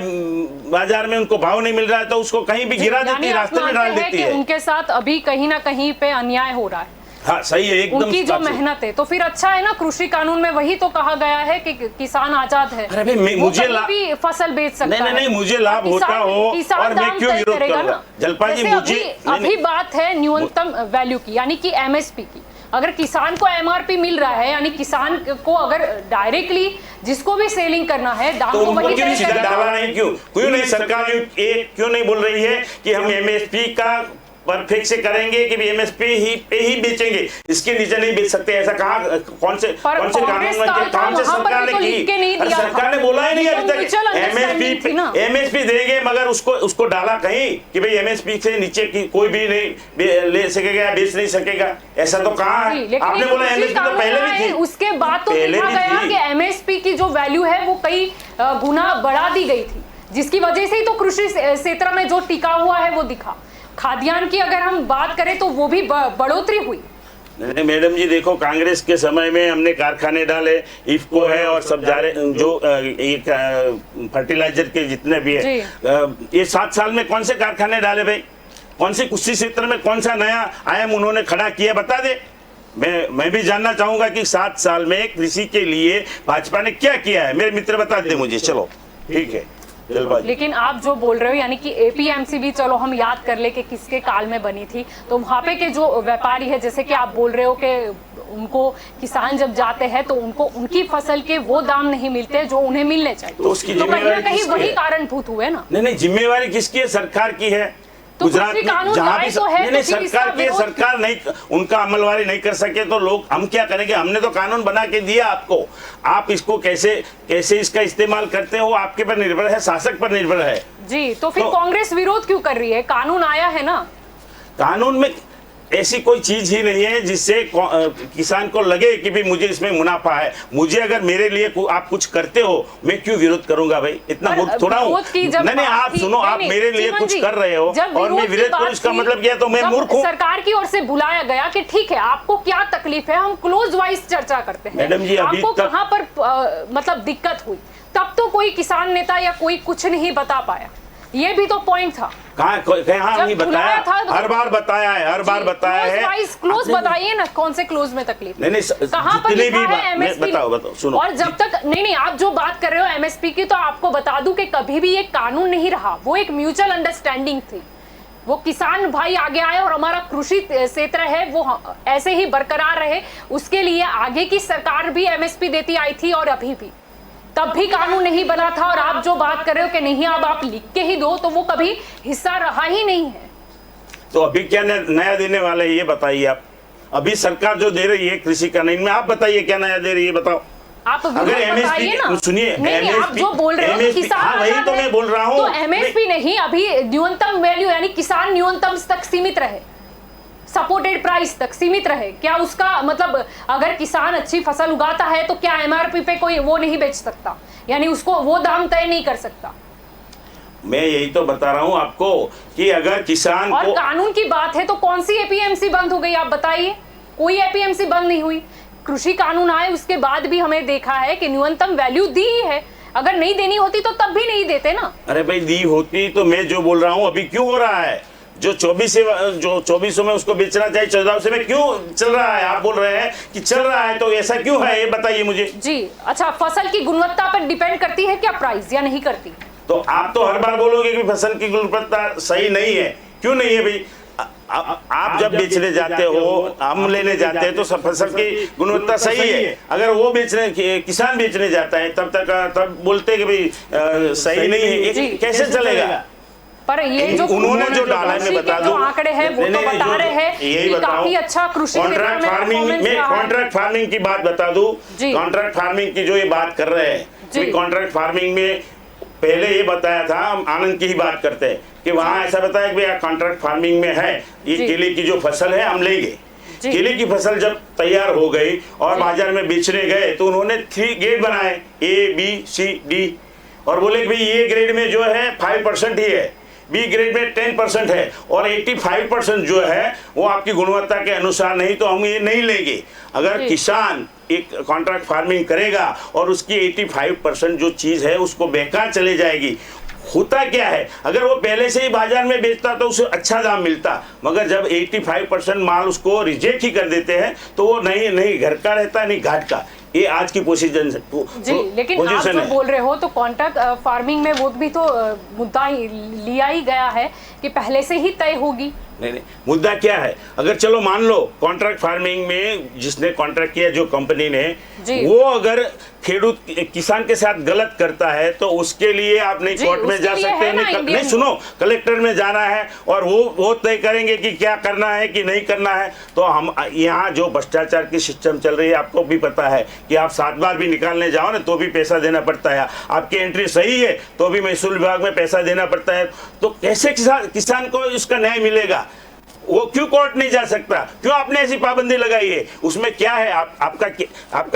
बाजार में, उनको भाव नहीं मिल रहा है तो उसको कहीं भी गिरा देती है, रास्ते में डाल देती है। उनके साथ अभी कहीं ना कहीं पे अन्याय हो रहा है। हाँ सही है, एकदम उनकी जो मेहनत है। तो फिर अच्छा है ना, कृषि कानून में वही तो कहा गया है कि किसान आजाद है। अरे भाई मुझे भी फसल बेच सकता है। नहीं मुझे लाभ होता हो और मैं क्यों विरोध करूंगा? जलपा जी मुझे अभी बात है न्यूनतम वैल्यू की, यानी कि एमएसपी की। अगर किसान को एमआरपी मिल रहा है, यानी किसान को अगर डायरेक्टली जिसको भी सेलिंग करना है दाम तो को वही क्यों नहीं डाला नहीं? क्यों नहीं सरकार क्यों नहीं बोल रही है कि हम एमएसपी का परफेक्ट से करेंगे कि एमएसपी पे ही बेचेंगे, इसके नीचे नहीं बेच सकते? ऐसा कहा कौन से कानून में, कौन से सरकार ने की? सरकार ने बोला ही नहीं अभी तक। एमएसपी देंगे मगर उसको डाला कहीं कि भाई एमएसपी से नीचे की कोई भी नहीं ले सकेगा, बेच नहीं सकेगा, ऐसा तो कहा है? आपने बोला एमएसपी तो पहले भी थी, उसके बाद तो देखा गया कि एमएसपी की जो वैल्यू है वो कई गुना बढ़ा दी गई थी, जिसकी वजह से ही तो कृषि क्षेत्र में जो टिका हुआ है वो दिखा। खाद्यान्न की अगर हम बात करें तो वो भी बढ़ोतरी हुई। नहीं मैडम जी देखो, कांग्रेस के समय में हमने कारखाने डाले, इफ्को है और सब जा रहे जो एक फर्टिलाइजर के जितने भी है, ये 7 साल में कौन से कारखाने डाले भाई? कौन से कृषि क्षेत्र में कौन सा नया आयाम उन्होंने खड़ा किया बता दे। मैं भी जानना चाहूंगा कि 7 साल में कृषि के लिए भाजपा ने क्या किया है। मेरे मित्र बता दे मुझे। चलो ठीक है। जलपा जी। लेकिन आप जो बोल रहे हो यानी कि एपीएमसी भी चलो हम याद कर ले कि किसके काल में बनी थी, तो वहां पे के जो व्यापारी है, जैसे कि आप बोल रहे हो कि उनको किसान जब जाते हैं तो उनको उनकी फसल के वो दाम नहीं मिलते जो उन्हें मिलने चाहिए, तो उसकी कहीं ना जिम्मेवारी कहीं किसकी वही है? कारणभूत हुए ना। नहीं, जिम्मेवारी किसकी है? सरकार की है। तो गुजरात कृषि में कानून जहाँ लाए भी तो है, नहीं, तो नहीं, फिर इसका सरकार की है, विरोध सरकार नहीं, उनका अमलवारी नहीं कर सके तो लोग हम क्या करेंगे? हमने तो कानून बना के दिया आपको, आप इसको कैसे कैसे इसका इस्तेमाल करते हो आपके पर निर्भर है, शासक पर निर्भर है। जी, तो फिर तो- कांग्रेस विरोध क्यों कर रही है? कानून आया है ना। कानून में ऐसी कोई चीज ही नहीं है जिससे किसान को लगे कि भाई मुझे इसमें मुनाफा है। मुझे अगर मेरे लिए आप कुछ करते हो, मैं क्यों विरोध करूंगा भाई? इतना पर मूर्ख थोड़ा हूँ। विरोध की जब नहीं, बात आप थी- सुनो, नहीं, आप नहीं, मेरे लिए जीवन कुछ जी, कर रहे हो जब और मैं की विरोध बात करूँ, इसका थी, मतलब क्या? तो मैं जब मूर्ख हूँ। सरकार की ओर से बुलाया गया कि ठीक है आपको क्या तकलीफ है, हम क्लोज वाइज चर्चा करते हैं। मैडम जी, अभी आपको तक- कहाँ पर मतलब दिक्कत हुई, तब तो कोई किसान नेता या कोई कुछ नहीं बता पाया। ये भी तो पॉइंट था। कहाँ नहीं जब बुलाया बताया? था तो- हर बार बताया है, हर बार बताया है। क्लोज बताइए ना, कौन से क्लोज में तकलीफ? नहीं, नहीं, कहाँ पर जितनी लिखा भी है बात- मैं- एमएसपी? बताओ, सुनो। और जब तक नहीं, आप जो बात कर रहे हो एमएसपी की, तो आपको बता दूं कि कभी भी ये कानून नहीं रहा, वो एक म्यूचुअल अंडरस्टैंडिंग थी। वो किसान भाई आगे आए और हमारा कृषि क्षेत्र है वो ऐसे ही बरकरार रहे, उसके लिए आगे की सरकार भी एमएसपी देती आई थी और अभी भी, तब भी कानून नहीं बना था। और आप जो बात कर रहे हो कि नहीं अब आप लिख के ही दो, तो वो कभी हिस्सा रहा ही नहीं है। तो अभी क्या नया देने वाले हैं ये बताइए आप। अभी सरकार जो दे रही है कृषि कानून में, आप बताइए क्या नया दे रही है, बताओ। आप अगर बताइए ना। MSP सुनिए, नहीं, आप MSP जो बोल रहे हो MSP किसान हाँ, वही आजाद तो है, मैं बोल रहा हूँ। तो एमएसपी नहीं, अभी न्यूनतम वैल्यू यानी किसान न्यूनतम तक सीमित रहे, सपोर्टेड प्राइस तक सीमित रहे। क्या उसका मतलब अगर किसान अच्छी फसल उगाता है तो क्या एमआरपी पे कोई वो नहीं बेच सकता, यानी उसको वो दाम तय नहीं कर सकता? मैं यही तो बता रहा हूँ आपको कि अगर किसान और को कानून की बात है तो कौन सी एपीएमसी बंद हो गई, आप बताइए? कोई एपीएमसी बंद नहीं हुई। कृषि कानून आए उसके बाद भी हमें देखा है कि न्यूनतम वैल्यू दी ही है, अगर नहीं देनी होती तो तब भी नहीं देते ना। अरे भाई दी होती तो मैं जो बोल रहा हूँ अभी क्यों हो रहा है? जो 2400 में उसको बेचना चाहिए 1400 में क्यों चल रहा है? आप बोल रहे हैं कि चल रहा है, तो ऐसा क्यों है ये बताइए मुझे। जी अच्छा, फसल की गुणवत्ता पर डिपेंड करती है क्या प्राइस, या नहीं करती? तो आप तो हर बार बोलोगे कि फसल की गुणवत्ता सही नहीं है। क्यों नहीं है भाई? आप जब बेचने जाते हो, हम लेने जाते हैं तो सब फसल की गुणवत्ता सही है। अगर वो बेचने किसान बेचने जाता है तब बोलते हैं कि भाई सही नहीं है, ये कैसे चलेगा? पर ये जो उन्होंने जो डाला है मैं बता दूं, आंकड़े हैं वो तो बता रहे हैं कि काफी अच्छा कृषि कॉन्ट्रैक्ट फार्मिंग में कॉन्ट्रैक्ट फार्मिंग की बात बता दूं। कॉन्ट्रैक्ट फार्मिंग की जो ये बात कर रहे हैं कि कॉन्ट्रैक्ट फार्मिंग में पहले ये बताया था, हम आनंद की ही बात करते हैं कि वहां ऐसा बताया कि भैया कॉन्ट्रैक्ट फार्मिंग में है ये केले की जो फसल है हम लेंगे। केले की फसल जब तैयार हो गई और बाजार में बेचने गए तो उन्होंने 3 ग्रेड बनाए, A, B, C, D, और बोले कि भाई ये ग्रेड में जो है 5% ही है, बी ग्रेड में 10% है और 85% जो है वो आपकी गुणवत्ता के अनुसार नहीं, तो हम ये नहीं लेंगे। अगर किसान एक कॉन्ट्रैक्ट फार्मिंग करेगा और उसकी 85% जो चीज़ है उसको बेकार चले जाएगी। होता क्या है, अगर वो पहले से ही बाजार में बेचता तो उसे अच्छा दाम मिलता, मगर जब 85% माल उसको रिजेक्ट ही कर देते हैं तो वो नहीं घर का रहता नहीं घाट का। ये आज की पोजीशन जी, लेकिन आप जो बोल रहे हो तो कॉन्ट्रैक्ट फार्मिंग में वो भी तो मुद्दा लिया ही गया है कि पहले से ही तय होगी। नहीं, मुद्दा क्या है? अगर चलो मान लो कॉन्ट्रैक्ट फार्मिंग में जिसने कॉन्ट्रैक्ट किया जो कंपनी ने, वो अगर खेडूत किसान के साथ गलत करता है तो उसके लिए आप नहीं कोर्ट में जा सकते नहीं सुनो, कलेक्टर में जाना है और वो तय करेंगे कि क्या करना है कि नहीं करना है। तो हम यहाँ जो भ्रष्टाचार की सिस्टम चल रही है आपको भी पता है कि आप 7 बार भी निकालने जाओ ना तो भी पैसा देना पड़ता है, आपकी एंट्री सही है तो भी महसूल विभाग में पैसा देना पड़ता है। तो कैसे किसान को इसका न्याय मिलेगा? वो क्यों कोर्ट नहीं जा सकता? क्यों आपने ऐसी पाबंदी लगाई है? उसमें क्या है? आपका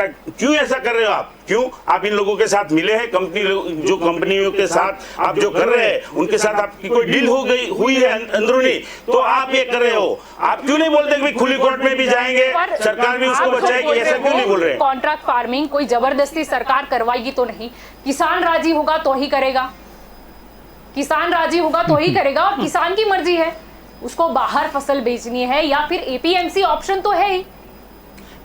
क्यों ऐसा कर रहे हो? आप क्यों आप इन लोगों के साथ मिले हैं? कंपनियों के साथ आप जो कर रहे हैं उनके साथ आपकी कोई डील हुई है अंदरूनी, तो आप ये कर रहे हो। आप क्यों नहीं बोलते कि खुली कोर्ट में भी जाएंगे, सरकार भी उसको बचाएगी? ऐसा क्यों नहीं बोल रहे? कॉन्ट्रैक्ट फार्मिंग कोई जबरदस्ती सरकार करवाएगी तो नहीं, किसान राजी होगा तो ही करेगा, किसान राजी होगा तो ही करेगा। और किसान की मर्जी है, उसको बाहर फसल बेचनी है या फिर एपीएमसी ऑप्शन तो है ही।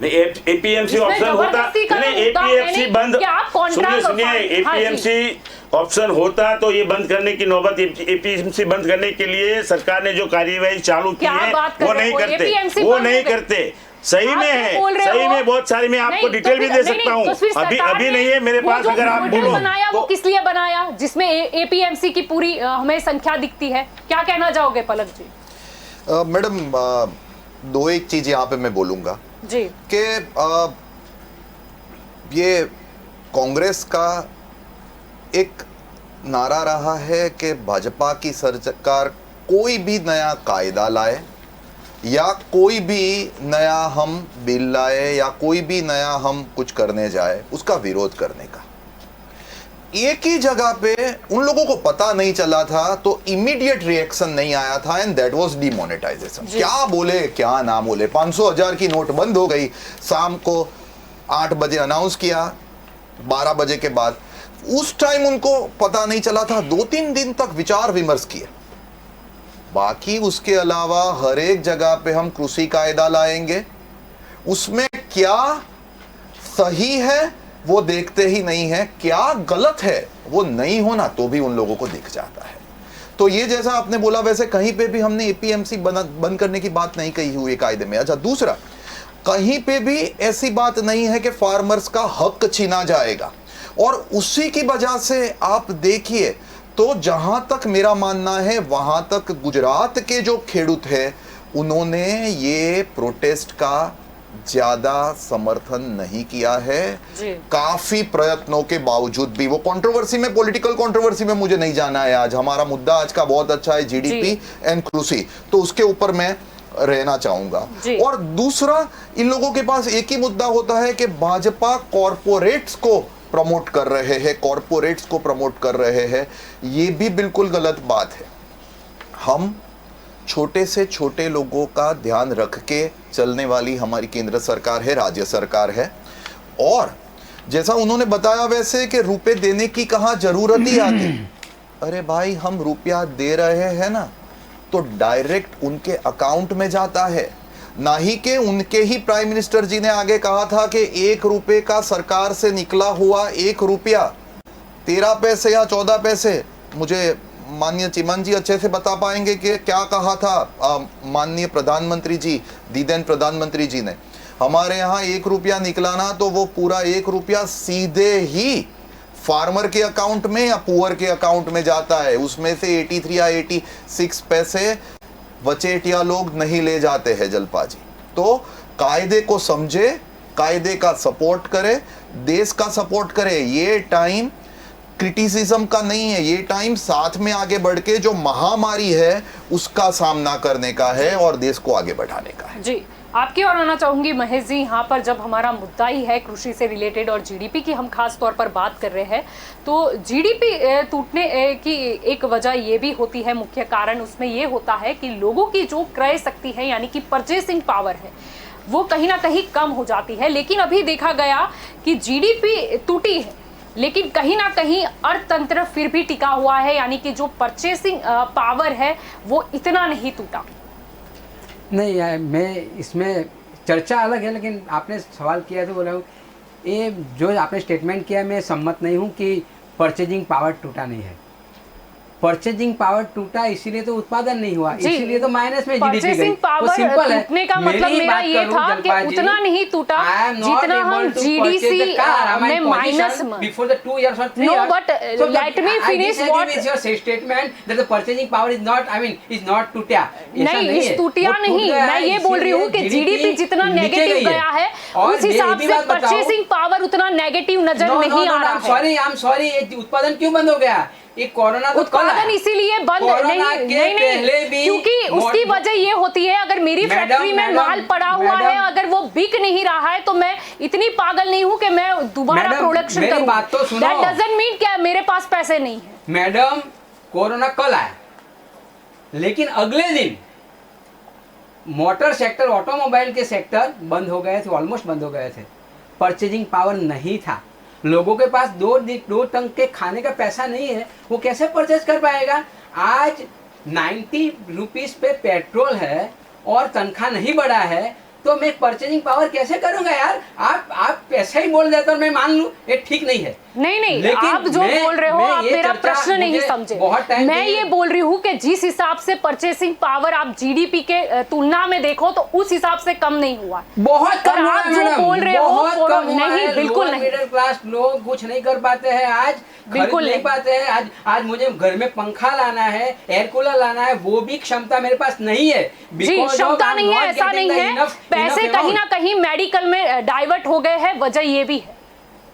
नहीं एपीएमसी इसमें ऑप्शन होता जबरदस्ती का नहीं मुद्दा है एपीएमसी नहीं बंद कि आप कॉन्ट्रैक्ट सुनिए हाँ जी। एपीएमसी ऑप्शन होता तो ये बंद करने की नौबत एपीएमसी बंद करने के लिए सरकार ने जो कार्यवाही चालू की क्या है बात कर वो रहे नहीं हो? करते APMC वो बंद नहीं हो गए। करते सही आप में क्या है बोल रहे सही हो? में बहुत सारी मैं आपको नहीं, डिटेल तो भी फिर- दे नहीं, सकता नहीं, तो फिर हूँ अभी सरकार अभी ने नहीं है मेरे वो पास जो अगर आप मॉडल बोलो बनाया वो तो किस लिए बनाया जिसमें एपीएमसी की पूरी हमें संख्या दिखती है, क्या कहना चाहोगे पलक जी? मैडम दो एक चीज यहाँ पे मैं बोलूंगा जी कि ये कांग्रेस का एक नारा रहा है कि भाजपा की सरकार कोई भी नया कायदा लाए या कोई भी नया हम बिल लाए या कोई भी नया हम कुछ करने जाए उसका विरोध करने का। एक ही जगह पे उन लोगों को पता नहीं चला था तो इमीडिएट रिएक्शन नहीं आया था एंड दैट वाज डिमोनेटाइजेशन। क्या बोले क्या ना बोले, 500,000 की नोट बंद हो गई, शाम को 8 बजे अनाउंस किया, 12 बजे के बाद उस टाइम उनको पता नहीं चला था, 2-3 दिन तक विचार विमर्श किए। बाकी उसके अलावा हर एक जगह पे हम कृषि कायदा लाएंगे, उसमें क्या सही है वो देखते ही नहीं है, क्या गलत है वो नहीं होना तो भी उन लोगों को दिख जाता है। तो ये जैसा आपने बोला वैसे कहीं पे भी हमने एपीएमसी बंद करने की बात नहीं कही हुई कायदे में। अच्छा दूसरा, कहीं पे भी ऐसी बात नहीं है कि फार्मर्स का हक छीना जाएगा और उसी की वजह से आप देखिए तो जहां तक मेरा मानना है वहां तक गुजरात के जो खेडूत है उन्होंने ये प्रोटेस्ट का ज्यादा समर्थन नहीं किया है जी। काफी प्रयत्नों के बावजूद भी। वो कंट्रोवर्सी में, पॉलिटिकल कंट्रोवर्सी में मुझे नहीं जाना है, आज हमारा मुद्दा आज का बहुत अच्छा है जीडीपी एंड कृषि, तो उसके ऊपर मैं रहना चाहूंगा। और दूसरा, इन लोगों के पास एक ही मुद्दा होता है कि भाजपा कॉरपोरेट्स को प्रमोट कर रहे हैं, कॉरपोरेट्स को प्रमोट कर रहे हैं, ये भी बिल्कुल गलत बात है। हम छोटे से छोटे लोगों का ध्यान रख के चलने वाली हमारी केंद्र सरकार है, राज्य सरकार है। और जैसा उन्होंने बताया वैसे कि रुपए देने की कहाँ जरूरत ही आती, अरे भाई हम रुपया दे रहे हैं ना तो डायरेक्ट उनके अकाउंट में जाता है, ना ही कि उनके ही प्राइम मिनिस्टर जी ने आगे कहा था कि 1 रुपए का सरकार से निकला हुआ 1 रुपया 13 पैसे या 14 पैसे, मुझे माननीय चिमन जी अच्छे से बता पाएंगे कि क्या कहा था माननीय प्रधानमंत्री जी, दीदेन प्रधानमंत्री जी ने। हमारे यहाँ 1 रुपया निकला ना तो वो पूरा 1 रुपया सीधे ही फार्मर के अकाउंट में या पुअर के अकाउंट में जाता है, उसमें से 83 या 86 पैसे वचेटिया लोग नहीं ले जाते हैं जलपा जी। तो कायदे को समझे, कायदे का सपोर्ट करे, देश का सपोर्ट करे। ये टाइम क्रिटिसिज्म का नहीं है, ये टाइम साथ में आगे बढ़ के जो महामारी है उसका सामना करने का है और देश को आगे बढ़ाने का है। जी आपकी ओर आना चाहूंगी महेश जी। यहाँ पर जब हमारा मुद्दा ही है कृषि से रिलेटेड और जीडीपी की हम खास तौर पर बात कर रहे हैं, तो जीडीपी टूटने की एक वजह ये भी होती है, मुख्य कारण उसमें ये होता है कि लोगों की जो क्रय शक्ति है यानी कि परचेसिंग पावर है वो कहीं ना कहीं कम हो जाती है। लेकिन अभी देखा गया कि जीडीपी टूटी है लेकिन कहीं ना कहीं अर्थतंत्र फिर भी टिका हुआ है, यानी कि जो परचेसिंग पावर है वो इतना नहीं टूटा। नहीं यार, मैं इसमें चर्चा अलग है, लेकिन आपने सवाल किया तो बोला हूँ ये जो आपने स्टेटमेंट किया मैं सम्मत नहीं हूँ कि परचेजिंग पावर टूटा नहीं है। परचेजिंग पावर टूटा इसीलिए तो उत्पादन नहीं हुआ, इसीलिए तो माइनस में जीडीपी गई। वो सिंपल है। टूटने का मतलब मेरा ये था कि उतना नहीं टूटा जितना हम जीडीसी में माइनस में। Before the 2 years or 3 years. No, but let me finish what is your statement that the purchasing power is not, I mean, is not टूटा। नहीं, इस टूटिया नहीं, मैं ये बोल रही हूँ कि जीडीपी जितना नेगेटिव गया है उस हिसाब से परचेसिंग पावर उतना नेगेटिव नजर नहीं आ रहा है। I'm sorry, उत्पादन क्यों बंद हो गया? ये कोरोना तो उत्पादन इसीलिए बंद नहीं, क्योंकि उसकी वजह ये होती है अगर मेरी फैक्ट्री में माल पड़ा हुआ है, अगर वो बिक नहीं रहा है तो मैं इतनी पागल नहीं हूँ कि मैं दोबारा प्रोडक्शन करूँ। That doesn't mean कि मेरे पास पैसे नहीं है। मैडम, कोरोना कल आया लेकिन अगले दिन मोटर सेक्टर, ऑटोमोबाइल के सेक्टर बंद हो गए थे, ऑलमोस्ट बंद हो गए थे। परचेजिंग पावर नहीं था, लोगों के पास 2 टंक के खाने का पैसा नहीं है, वो कैसे परचेज कर पाएगा? आज 90 रुपीस पे पेट्रोल है और तनख्वाह नहीं बढ़ा है, तो मैं परचेजिंग पावर कैसे करूंगा यार? आप पैसा ही बोल देते हो, मैं मान लूं ये ठीक नहीं है। नहीं, आप जो बोल रहे हो आप मेरा प्रश्न नहीं समझे। मैं ये बोल रही हूँ कि जिस हिसाब से परचेसिंग पावर आप जीडीपी के तुलना में देखो तो उस हिसाब से कम नहीं हुआ। बहुत कम आप जो बोल रहे हो नहीं, बिल्कुल नहीं। मिडिल क्लास लोग कुछ नहीं कर पाते हैं आज, बिल्कुल नहीं पाते हैं। आज मुझे घर में पंखा लाना है, एयर कूलर लाना है, वो भी क्षमता मेरे पास नहीं है। जी, क्षमता नहीं है ऐसा नहीं है, पैसे कहीं ना कहीं मेडिकल में डाइवर्ट हो गए हैं, वजह ये भी है।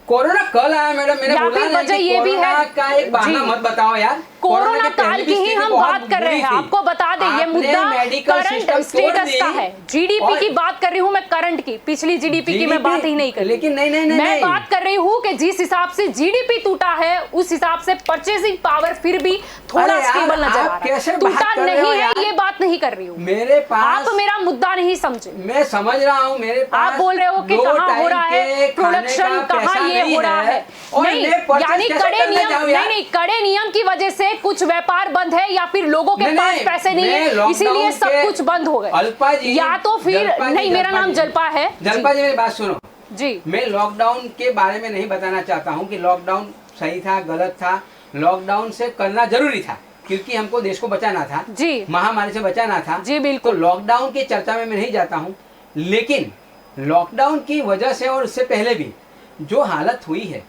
कोरोना कल आया मैडम, मैंने बोला फिर वजह ये भी है का एक बहाना मत बताओ यार। कोरोना काल की ही हम बात कर रहे हैं, आपको बता दें ये मुद्दा करंट स्टेटस का है। जीडीपी की बात कर रही हूँ मैं, करंट की, पिछली जीडीपी की मैं बात ही नहीं कर रही। लेकिन नहीं, मैं बात कर रही हूँ कि जिस हिसाब से जीडीपी टूटा है उस हिसाब से परचेसिंग पावर फिर भी थोड़ा स्टेबल नजर आ रहा है। टूटा नहीं है ये बात नहीं कर रही हूँ मेरे पास, आप मेरा मुद्दा नहीं समझे। मैं समझ रहा हूँ, मेरे पास आप बोल रहे हो कि कहाँ हो रहा है प्रोडक्शन, कहाँ ये हो रहा है। नहीं, यानी कड़े नियम नहीं, कड़े नियम की वजह से कुछ व्यापार बंद है या फिर लोगों के पास पैसे नहीं है इसीलिए सब कुछ बंद हो गए, या तो फिर नहीं। मेरा नाम जल्पा है। जल्पा जी मेरी बात सुनो जी। मैं लॉकडाउन के बारे में नहीं बताना चाहता हूँ कि लॉकडाउन सही था गलत था। लॉकडाउन से करना जरूरी था क्योंकि हमको देश को बचाना था जी, महामारी से बचाना था जी बिल्कुल। तो लॉकडाउन की चर्चा में मैं नहीं जाता हूँ, लेकिन लॉकडाउन की वजह से और उससे पहले भी जो हालत हुई है,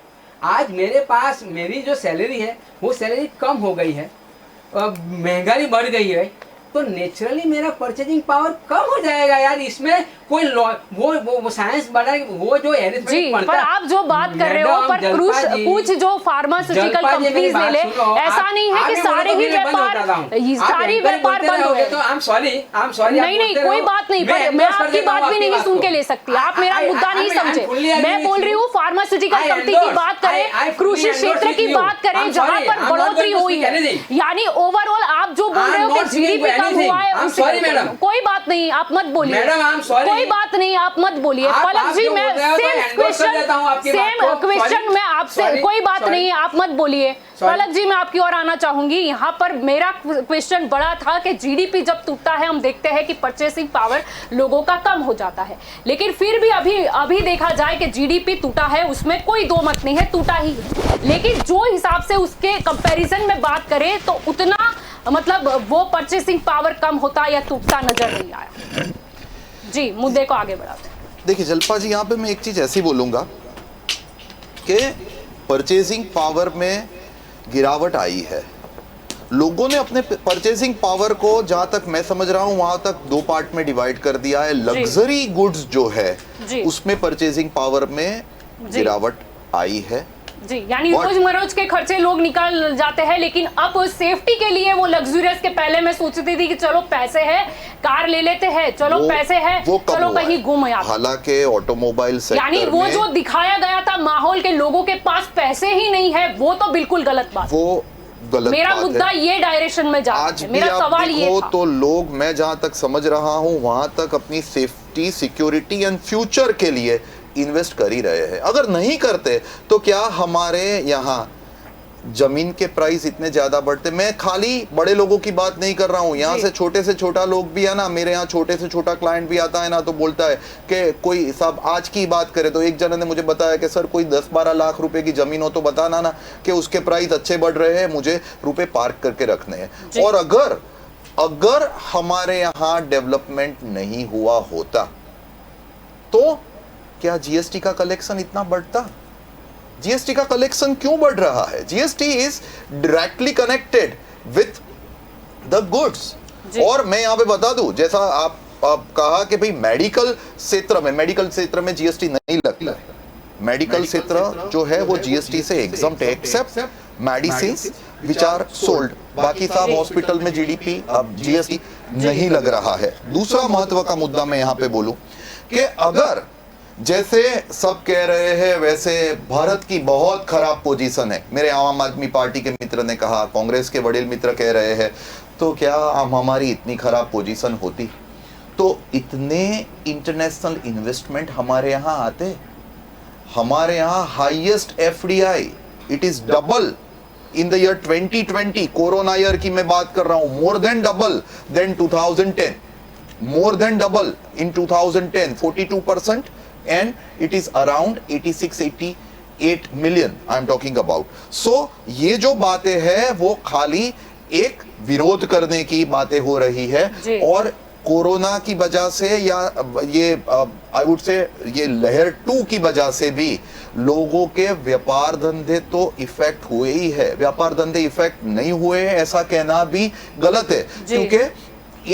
आज मेरे पास मेरी जो सैलरी है वो सैलरी कम हो गई है, महंगाई बढ़ गई है, तो नेचुरली मेरा परचेजिंग पावर कम हो जाएगा यार। इसमें कोई वो साइंस बढ़ा, वो जो जी, पर आप जो बात कर रहे हो पर कुछ जो फार्मास्यूटिकल कंपनीज ले ले, ऐसा नहीं है कि सारे ही व्यापार बंद हो गए। तो आई एम सॉरी नहीं, कोई बात नहीं, पर मैं आपकी बात भी नहीं सुन के ले सकती। आप मेरा मुद्दा नहीं समझे। मैं बोल रही हूँ फार्मास्यूटिकल कंपनी की बात करें, कृषि क्षेत्र की बात करें जहाँ पर बढ़ोतरी हुई है, यानी ओवरऑल आप जो बोल रहे हो कि जीडीपी कम हुआ है, कोई बात नहीं, आप मत बोलिए। कोई बात नहीं, आप मत बोलिए। पलक जी मैं सेम क्वेश्चन मैं आपसे, कोई बात नहीं, आप मत बोलिए। पलक जी मैं आपकी ओर आना चाहूंगी। यहाँ पर मेरा क्वेश्चन बड़ा था कि जीडीपी जब टूटता है हम देखते हैं कि परचेसिंग पावर लोगों का कम हो जाता है, लेकिन फिर भी अभी देखा जाए कि जीडीपी टूटा है, उसमें कोई दो मत नहीं है, टूटा ही है। लेकिन जो हिसाब से उसके कंपैरिजन में बात करें तो उतना मतलब वो परचेसिंग पावर कम होता या टूटता नजर नहीं आया। जी, मुद्दे को आगे बढ़ाते हैं। देखिए जल्पा जी, यहाँ पे मैं एक चीज ऐसी बोलूंगा कि परचेसिंग पावर में गिरावट आई है। लोगों ने अपने परचेसिंग पावर को, जहां तक मैं समझ रहा हूं, वहां तक दो पार्ट में डिवाइड कर दिया है। लग्जरी गुड्स जो है उसमें परचेसिंग पावर में गिरावट आई है जी, यानी रोजमरोज के खर्चे लोग निकाल जाते हैं, लेकिन अब सेफ्टी के लिए वो लग्जरियस के पहले मैं सोचती थी कि चलो पैसे है कार ले लेते हैं, चलो पैसे है चलो कहीं घूम आते। हालांकि ऑटोमोबाइल सेक्टर यानी वो जो दिखाया गया था माहौल के लोगों के पास पैसे ही नहीं है, वो तो बिल्कुल गलत बात। वो गलत मेरा मुद्दा ये डायरेक्शन में जा रहा है। मेरा सवाल ये था। तो लोग, मैं जहां तक समझ रहा हूं वहां तक अपनी सेफ्टी, सिक्योरिटी एंड फ्यूचर के लिए इन्वेस्ट कर ही रहे हैं। अगर नहीं करते तो क्या हमारे यहाँ जमीन के प्राइस इतने ज्यादा बढ़ते? मैं खाली बड़े लोगों की बात नहीं कर रहा हूँ, यहाँ से छोटा लोग भी है ना, मेरे यहाँ छोटे से छोटा क्लाइंट भी आता है ना, तो बोलता है कि कोई साहब आज की बात करे तो एक जने ने मुझे बताया कि सर कोई 10-12 लाख रुपए की जमीन हो तो बताना ना कि उसके प्राइस अच्छे बढ़ रहे हैं, मुझे रुपए पार्क करके रखने हैं। और अगर हमारे यहाँ डेवलपमेंट नहीं हुआ होता तो क्या जीएसटी का कलेक्शन इतना बढ़ता? जीएसटी का कलेक्शन क्यों बढ़ रहा है? GST is directly connected with the goods. और मैं यहां पे बता दूं, जैसा आप कहा कि भाई मेडिकल क्षेत्र में जीएसटी नहीं लगता है। मेडिकल क्षेत्र जो है वो जीएसटी से एग्जम्प्ट है except medicines which are sold. बाकी साहब हॉस्पिटल में जीडीपी अब जीएसटी नहीं लग रहा है। दूसरा महत्व का मुद्दा मैं यहां पे बोलूं कि अगर जैसे सब कह रहे हैं वैसे भारत की बहुत खराब पोजीशन है, मेरे आम आदमी पार्टी के मित्र ने कहा, कांग्रेस के बड़े मित्र कह रहे हैं, तो क्या हमारी इतनी खराब पोजीशन होती तो इतने इंटरनेशनल इन्वेस्टमेंट हमारे यहाँ आते? हमारे यहाँ highest FDI, it is double in the year 2020, corona year की मैं बात कर रहा हूं, more than double than 2010। more than double in 2010, 42%, and it is around 86-88 million I am talking about. So ये जो बातें हैं वो खाली एक विरोध करने की बातें हो रही है, और कोरोना की वजह से या ये आई वुड से ये लहर 2 की वजह से भी लोगों के व्यापार धंधे तो इफेक्ट हुए ही है। व्यापार धंधे इफेक्ट नहीं हुए हैं ऐसा कहना भी गलत है, क्योंकि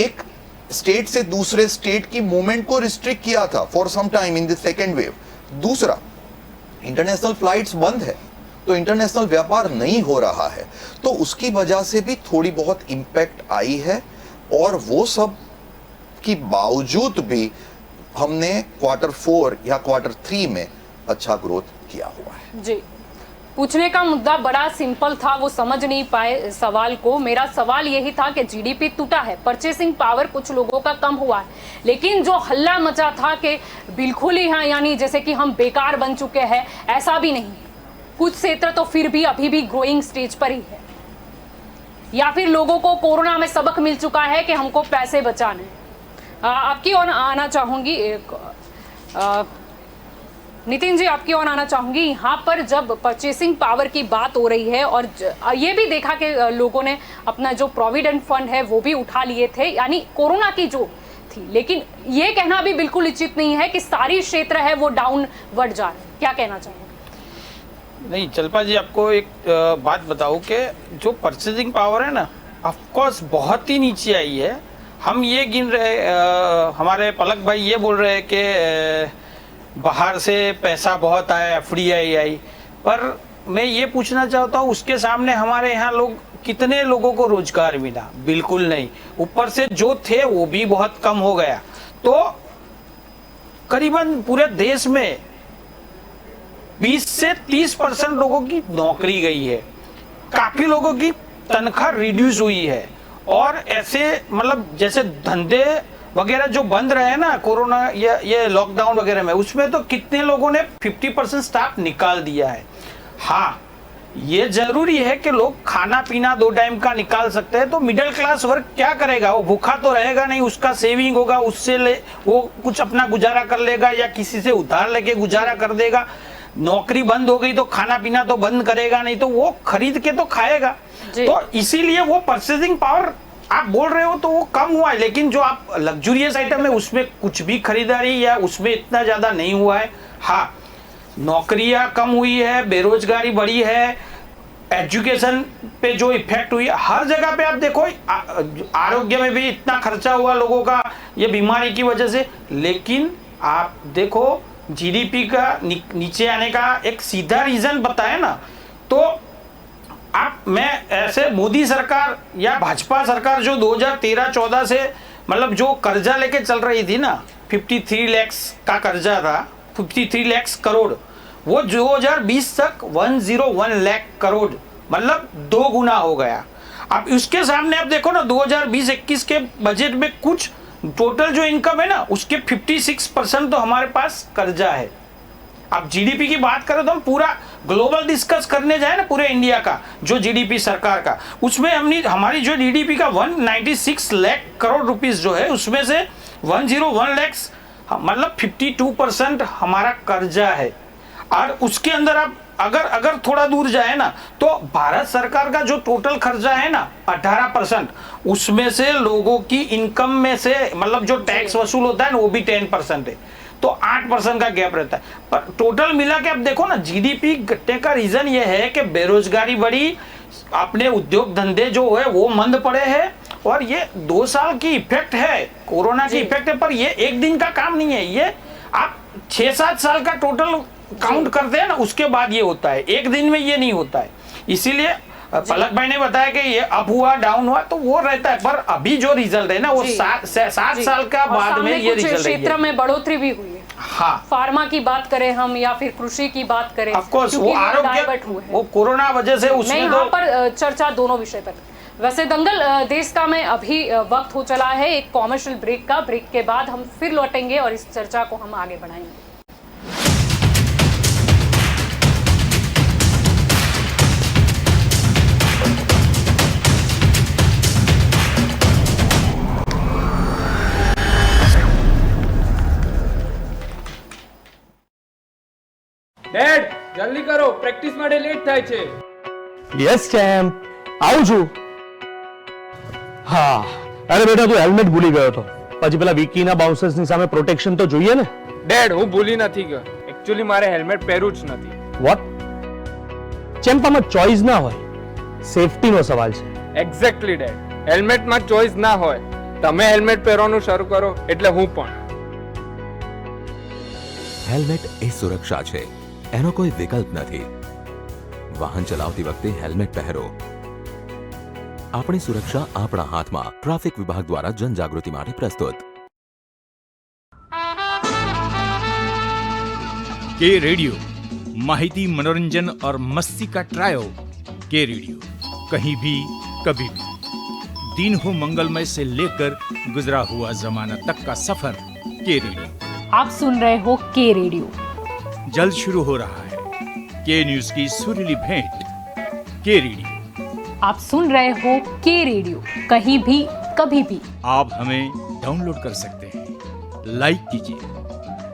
एक स्टेट से दूसरे स्टेट की मूवमेंट को रिस्ट्रिक्ट किया था for some time in the second wave. दूसरा, इंटरनेशनल फ्लाइट्स बंद है, तो इंटरनेशनल व्यापार नहीं हो रहा है, तो उसकी वजह से भी थोड़ी बहुत इंपैक्ट आई है, और वो सब की बावजूद भी हमने Q4 या Q3 में अच्छा ग्रोथ किया हुआ है। जी, पूछने का मुद्दा बड़ा सिंपल था, वो समझ नहीं पाए सवाल को। मेरा सवाल यही था कि जीडीपी टूटा है, परचेसिंग पावर कुछ लोगों का कम हुआ है, लेकिन जो हल्ला मचा था कि बिल्कुल ही हाँ, यानी जैसे कि हम बेकार बन चुके हैं, ऐसा भी नहीं। कुछ क्षेत्र तो फिर भी अभी भी ग्रोइंग स्टेज पर ही है, या फिर लोगों को कोरोना में सबक मिल चुका है कि हमको पैसे बचाने हैं। आपकी ओर आना चाहूंगी, नितिन जी आपकी ओर आना चाहूंगी। यहाँ पर जब परचेसिंग पावर की बात हो रही है, और ये भी देखा कि लोगों ने अपना जो प्रोविडेंट फंड है वो भी उठा लिए थे, यानी कोरोना की जो थी, लेकिन ये कहना भी बिल्कुल उचित नहीं है कि सारी क्षेत्र है वो डाउनवर्ड जा रहे हैं। क्या कहना चाहेंगे? नहीं चलपा जी, आपको एक बात बताऊं कि जो परचेजिंग पावर है ना, ऑफकोर्स बहुत ही नीचे आई है। हम ये गिन रहे, हमारे पलक भाई ये बोल रहे हैं कि बाहर से पैसा बहुत आया, FDI आई, पर मैं ये पूछना चाहता हूँ उसके सामने हमारे यहाँ लोग कितने लोगों को रोजगार मिला? बिल्कुल नहीं। ऊपर से जो थे वो भी बहुत कम हो गया। तो करीबन पूरे देश में 20 से 30% लोगों की नौकरी गई है, काफी लोगों की तनख्वाह रिड्यूस हुई है, और ऐसे मतलब जैसे धंधे वगैरह जो बंद रहे ना कोरोना या ये लॉकडाउन वगैरह में, उसमें तो कितने लोगों ने 50% स्टाफ निकाल दिया है। हाँ, ये जरूरी है कि लोग खाना पीना 2 टाइम का निकाल सकते हैं, तो मिडिल क्लास वर्ग क्या करेगा? वो भूखा तो रहेगा नहीं, उसका सेविंग होगा, उससे वो कुछ अपना गुजारा कर लेगा या किसी से उधार लेके गुजारा कर देगा। नौकरी बंद हो गई तो खाना पीना तो बंद करेगा नहीं, तो वो खरीद के तो खाएगा। तो इसीलिए वो परचेजिंग पावर आप बोल रहे हो तो वो कम हुआ है, लेकिन जो आप लग्जूरियस आइटम है उसमें कुछ भी खरीदारी या उसमें इतना ज्यादा नहीं हुआ है। हाँ, नौकरियां कम हुई है, बेरोजगारी बढ़ी है, एजुकेशन पे जो इफेक्ट हुई है, हर जगह पे आप देखो, आरोग्य में भी इतना खर्चा हुआ लोगों का ये बीमारी की वजह से। लेकिन आप देखो जीडीपी का नीचे आने का एक सीधा रीजन बताए ना, तो आप मैं ऐसे मोदी सरकार या भाजपा सरकार जो 2013-14 से मतलब जो कर्जा लेके चल रही थी ना, 53 लाख का कर्जा था, 53 लाख करोड़, वो 2020 तक 101 लाख करोड़, मतलब 2 गुना हो गया। अब उसके सामने आप देखो ना, 2020-21 के बजट में कुछ टोटल जो इनकम है ना उसके 56% तो हमारे पास कर्जा है। अब जीडीपी की बात करें तो हम पूरा ग्लोबल डिस्कस करने जाए ना, पूरे इंडिया का जो जीडीपी सरकार का, उसमें हमारी जो जीडीपी का 196 लाख करोड़ रुपीस जो है, उसमें से 101 लाख मतलब 52% हमारा कर्जा है। और उसके अंदर आप अगर थोड़ा दूर जाए ना, तो भारत सरकार का जो टोटल खर्चा है ना 18%, उसमें से लोगों की इनकम में से मतलब जो टैक्स वसूल होता है ना वो भी 10% है, तो 8% का गैप रहता है। पर टोटल मिला के आप देखो ना, जीडीपी घटने का रीजन ये है कि बेरोजगारी बढ़ी, अपने उद्योग धंधे जो है वो मंद पड़े हैं, और ये 2 साल की इफेक्ट है, कोरोना की इफेक्ट है। पर ये एक दिन का काम नहीं है, ये आप 6-7 साल का टोटल काउंट करते हैं ना, उसके बाद ये होता है, एक दिन में ये नहीं होता है। इसीलिए पलक भाई ने बताया कि ये अप हुआ डाउन हुआ तो वो रहता है, पर अभी जो रिजल्ट है ना वो 7 साल का बाद में ये रिजल्ट है। क्षेत्र में बढ़ोतरी भी हुई है। हाँ, फार्मा की बात करें हम या फिर कृषि की बात करें, ऑफ कोर्स वो आरोग्य, वो कोरोना वजह से उसमें यहाँ पर चर्चा दोनों विषय पर। वैसे दंगल देश का में अभी वक्त हो चला है एक कॉमर्शियल ब्रेक का। ब्रेक के बाद हम फिर लौटेंगे और इस चर्चा को हम आगे बढ़ाएंगे। જલ્દી કરો, પ્રેક્ટિસ માટે લેટ થાય છે. યસ ચેમ્પ, આવું છું. હા, અરે બેટા તું હેલ્મેટ ભૂલી ગયો હતો. પછી પેલા વિકીના બાઉન્સર્સની સામે પ્રોટેક્શન તો જોઈએ ને. ડેડ, હું ભૂલી નથી ગયો. એકચ્યુઅલી મારે હેલ્મેટ પહેરવું જ નથી. વોટ? ચેમ્પ આમાં ચોઇસ ના હોય, સેફટીનો સવાલ છે. એક્ઝેક્ટલી ડેડ, હેલ્મેટમાં ચોઇસ ના હોય. તમે હેલ્મેટ પહેરવાનું શરૂ કરો એટલે હું પણ. હેલ્મેટ એ સુરક્ષા છે, એનો કોઈ વિકલ્પ નથી. વાહન ચલાવતી વખતે હેલ્મેટ પહેરો. આપણી સુરક્ષા આપણા હાથમાં. ટ્રાફિક વિભાગ દ્વારા જનજાગૃતિ માટે પ્રસ્તુત. के रेडियो माहिती, मनोरंजन और मस्ती का ट्रायो. के रेडियो कहीं भी कभी भी. दिन हो मंगलमय से लेकर गुजरा हुआ जमाना तक का सफर. के रेडियो आप सुन रहे हो के रेडियो. जल्द शुरू हो रहा है के न्यूज की सुरीली भेंट. के रेडियो आप सुन रहे हो के रेडियो कहीं भी कभी भी. आप हमें डाउनलोड कर सकते हैं. लाइक कीजिए,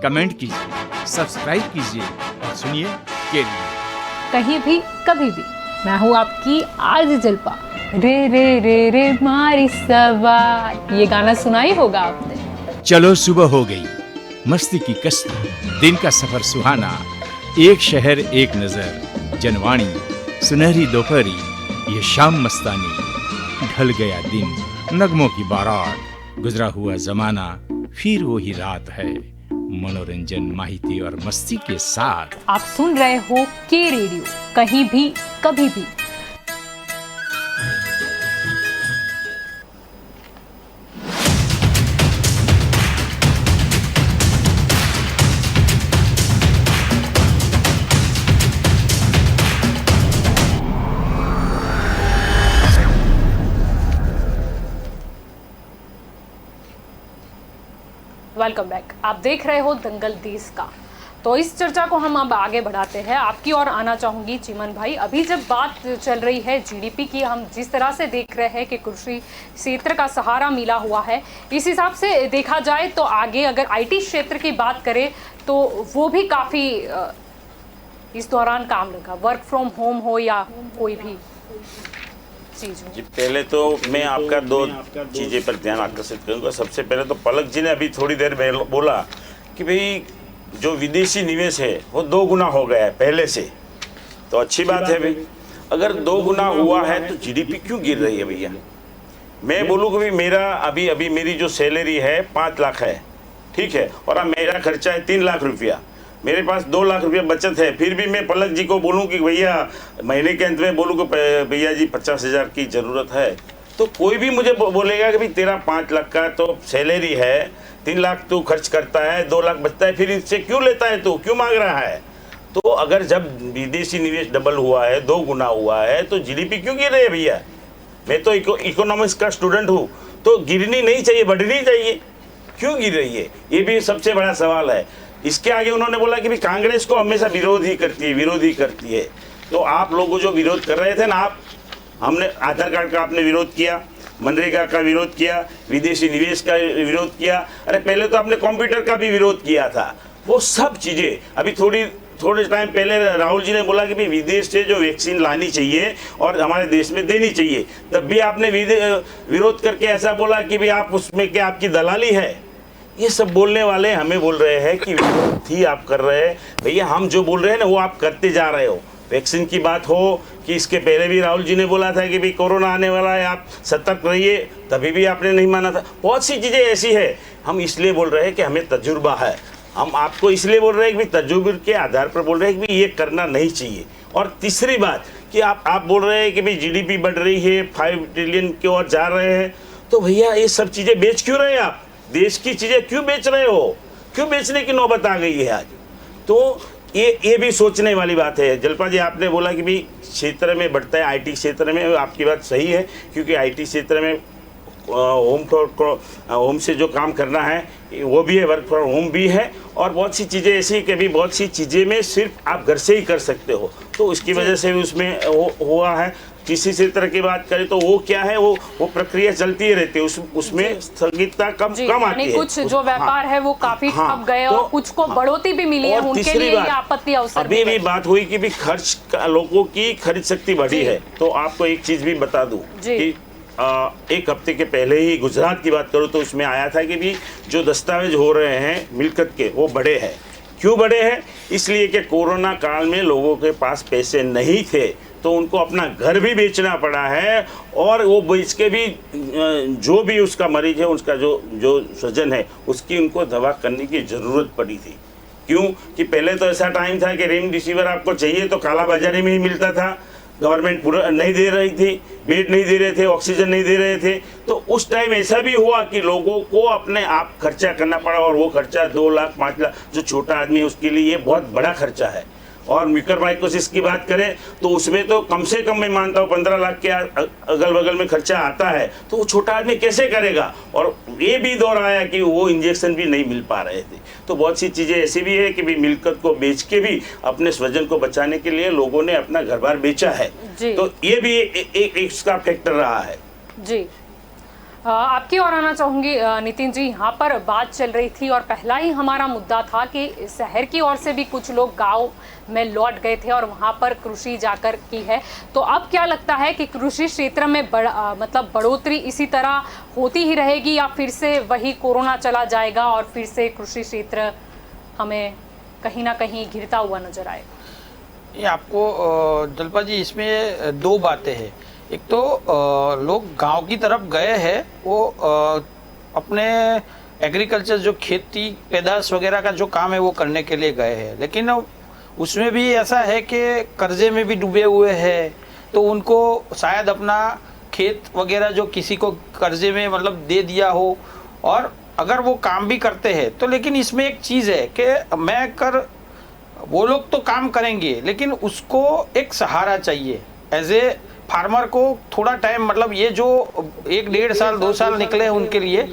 कमेंट कीजिए, सब्सक्राइब कीजिए और सुनिए के रेडियो कहीं भी कभी भी. मैं हूँ आपकी आरजे जल्पा. रे रे रे रे मारी सवार, ये गाना सुना ही होगा आपने. चलो सुबह हो गई, मस्ती की कश्ती, दिन का सफर सुहाना, एक शहर एक नजर, जनवाणी, सुनहरी दोपहरी, ये शाम मस्तानी, ढल गया दिन, नगमों की बारात, गुजरा हुआ जमाना, फिर वही रात है. मनोरंजन, माहिती और मस्ती के साथ आप सुन रहे हो के रेडियो कहीं भी कभी भी. Welcome back. आप देख रहे हो दंगल देश का. तो इस चर्चा को हम अब आगे बढ़ाते हैं. आपकी ओर आना चाहूँगी चिमन भाई. अभी जब बात चल रही है जीडीपी की, हम जिस तरह से देख रहे हैं कि कृषि क्षेत्र का सहारा मिला हुआ है, इस हिसाब से देखा जाए तो आगे अगर आईटी क्षेत्र की बात करें तो वो भी काफ़ी इस दौरान काम लगा. वर्क फ्रॉम होम हो या कोई भी चीज़ हो. जी, पहले तो मैं आपका दो चीज़ें पर ध्यान आकर्षित करूँगा. सबसे पहले तो पलक जी ने अभी थोड़ी देर में बोला कि भाई जो विदेशी निवेश है वो 2 गुना हो गया है पहले से. तो अच्छी बात है भाई. अगर 2 गुना हुआ है तो जीडीपी क्यों गिर रही है भैया? मैं बोलूँ कि भाई मेरा अभी मेरी जो सैलरी है 5 लाख है, ठीक है, और अब मेरा खर्चा है 3 लाख रुपया. मेरे पास 2 लाख रुपया बचत है. फिर भी मैं पलक जी को बोलूं कि भैया महीने के अंत में बोलूं कि भैया जी 50,000 की ज़रूरत है, तो कोई भी मुझे बोलेगा कि भाई तेरा 5 लाख का तो सैलरी है, 3 लाख तू खर्च करता है, 2 लाख बचता है, फिर इससे क्यों लेता है, तू क्यों मांग रहा है? तो अगर जब विदेशी निवेश डबल हुआ है, 2 गुना हुआ है, तो जीडीपी क्यों गिर रही है भैया? मैं तो इकोनॉमिक्स का स्टूडेंट हूँ, तो गिरनी नहीं चाहिए, बढ़नी चाहिए. क्यों गिर रही है, ये भी सबसे बड़ा सवाल है. इसके आगे उन्होंने बोला कि भाई कांग्रेस को हमेशा विरोध ही करती है. तो आप लोग जो विरोध कर रहे थे ना, हमने आधार कार्ड का आपने विरोध किया, मनरेगा का विरोध किया, विदेशी निवेश का विरोध किया. अरे पहले तो आपने कंप्यूटर का भी विरोध किया था. वो सब चीज़ें अभी थोड़े टाइम पहले राहुल जी ने बोला कि भाई विदेश से जो वैक्सीन लानी चाहिए और हमारे देश में देनी चाहिए, तब भी आपने विरोध करके ऐसा बोला कि भाई आप उसमें क्या आपकी दलाली है. ये सब बोलने वाले हमें बोल रहे हैं कि विरोध ही आप कर रहे हैं. भैया हम जो बोल रहे हैं ना वो आप करते जा रहे हो. वैक्सीन की बात हो कि इसके पहले भी राहुल जी ने बोला था कि भाई कोरोना आने वाला है, आप सतर्क रहिए, तभी भी आपने नहीं माना था. बहुत सी चीज़ें ऐसी है. हम इसलिए बोल रहे हैं कि हमें तजुर्बा है. हम आपको इसलिए बोल रहे हैं कि तजुर्बे के आधार पर बोल रहे हैं कि ये करना नहीं चाहिए. और तीसरी बात कि आप बोल रहे हैं कि भाई जीडीपी बढ़ रही है, 5 ट्रिलियन की ओर जा रहे हैं, तो भैया ये सब चीज़ें बेच क्यों रहे हैं आप? देश की चीज़ें क्यों बेच रहे हो? क्यों बेचने की नौबत आ गई है आज? तो ये भी सोचने वाली बात है. जल्पा जी आपने बोला कि भाई क्षेत्र में बढ़ता है, आईटी क्षेत्र में, आपकी बात सही है, क्योंकि आईटी क्षेत्र में होम से जो काम करना है वो भी है, वर्क फ्रॉम होम भी है, और बहुत सी चीज़ें ऐसी कि भी बहुत सी चीज़ें में सिर्फ आप घर से ही कर सकते हो, तो उसकी वजह से भी उसमें हुआ है. कृषि क्षेत्र की बात करें तो वो क्या है, वो प्रक्रिया चलती ही रहती है, उसमें स्थगितता कम जी, कम आती यानी है। कुछ जो व्यापार है वो काफी हाँ, ठप गए तो- और कुछ को बढ़ोतरी भी मिली है, और उनके तीसरी लिए बात, ये आपत्ति अवसर अभी भी बढ़ी। बात हुई कि भी खर्च लोगों की खरीद शक्ति बढ़ी जी। है। तो आपको एक चीज भी बता दूं जी। कि एक हफ्ते के पहले ही गुजरात की बात करूं तो उसमें आया था कि भी जो दस्तावेज हो रहे हैं मिल्कत के वो बड़े हैं। क्यों बड़े हैं? इसलिए कि कोरोना काल में लोगों के पास पैसे नहीं थे तो उनको अपना घर भी बेचना पड़ा है, और वो बेच के भी जो भी उसका मरीज है, उसका जो स्वजन है, उसकी उनको दवा करने की ज़रूरत पड़ी थी। क्यों कि पहले तो ऐसा टाइम था कि रेमडेसिविर आपको चाहिए तो काला बाजारी में ही मिलता था, गवर्नमेंट पूरा नहीं दे रही थी, बेड नहीं दे रहे थे, ऑक्सीजन नहीं दे रहे थे। तो उस टाइम ऐसा भी हुआ कि लोगों को अपने आप खर्चा करना पड़ा, और वो खर्चा 2 लाख 5 लाख, जो छोटा आदमी है उसके लिए ये बहुत बड़ा खर्चा है। और म्यूकरमाइकोसिस की बात करें तो उसमें तो कम से कम मैं मानता हूँ 15 लाख के अगल बगल में खर्चा आता है, तो वो छोटा आदमी कैसे करेगा? और ये भी दौर आया कि वो इंजेक्शन भी नहीं मिल पा रहे थे। तो बहुत सी चीज़ें ऐसी भी है कि भी मिल्कत को बेच के भी अपने स्वजन को बचाने के लिए लोगों ने अपना घर बार बेचा है। जी। तो ये भी एक इसका फैक्टर रहा है। जी, आपकी ओर आना चाहूंगी नितिन जी। यहाँ पर बात चल रही थी और पहला ही हमारा मुद्दा था कि शहर की ओर से भी कुछ लोग गांव में लौट गए थे और वहाँ पर कृषि जाकर की है। तो अब क्या लगता है कि कृषि क्षेत्र में मतलब बढ़ोतरी इसी तरह होती ही रहेगी, या फिर से वही कोरोना चला जाएगा और फिर से कृषि क्षेत्र हमें कहीं ना कहीं घिरता हुआ नजर आएगा? ये आपको जलपा जी इसमें 2 बातें हैं। एक तो लोग गांव की तरफ गए हैं, वो अपने एग्रीकल्चर जो खेती पैदाश वगैरह का जो काम है वो करने के लिए गए हैं, लेकिन उसमें भी ऐसा है कि कर्जे में भी डूबे हुए हैं, तो उनको शायद अपना खेत वगैरह जो किसी को कर्जे में मतलब दे दिया हो, और अगर वो काम भी करते हैं तो लेकिन इसमें एक चीज़ है कि वो लोग तो काम करेंगे लेकिन उसको एक सहारा चाहिए। एज ए फार्मर को थोड़ा टाइम, मतलब ये जो 1 डेढ़ साल 2 साल निकले हैं उनके लिए,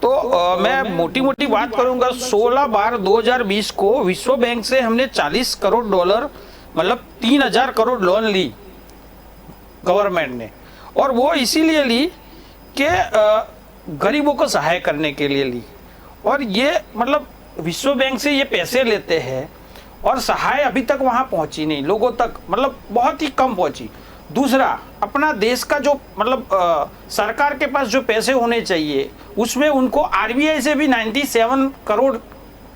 तो मैं मोटी मोटी बात करूंगा 16/12/2020 को विश्व बैंक से हमने $40 करोड़ मतलब 3000 करोड़ लोन ली गवर्नमेंट ने, और वो इसीलिए ली कि गरीबों को सहाय करने के लिए ली। और ये मतलब विश्व बैंक से ये पैसे लेते हैं और सहाय अभी तक वहाँ पहुँची नहीं लोगों तक, मतलब बहुत ही कम पहुँची। दूसरा, अपना देश का जो मतलब सरकार के पास जो पैसे होने चाहिए उसमें उनको आरबीआई से भी 97 करोड़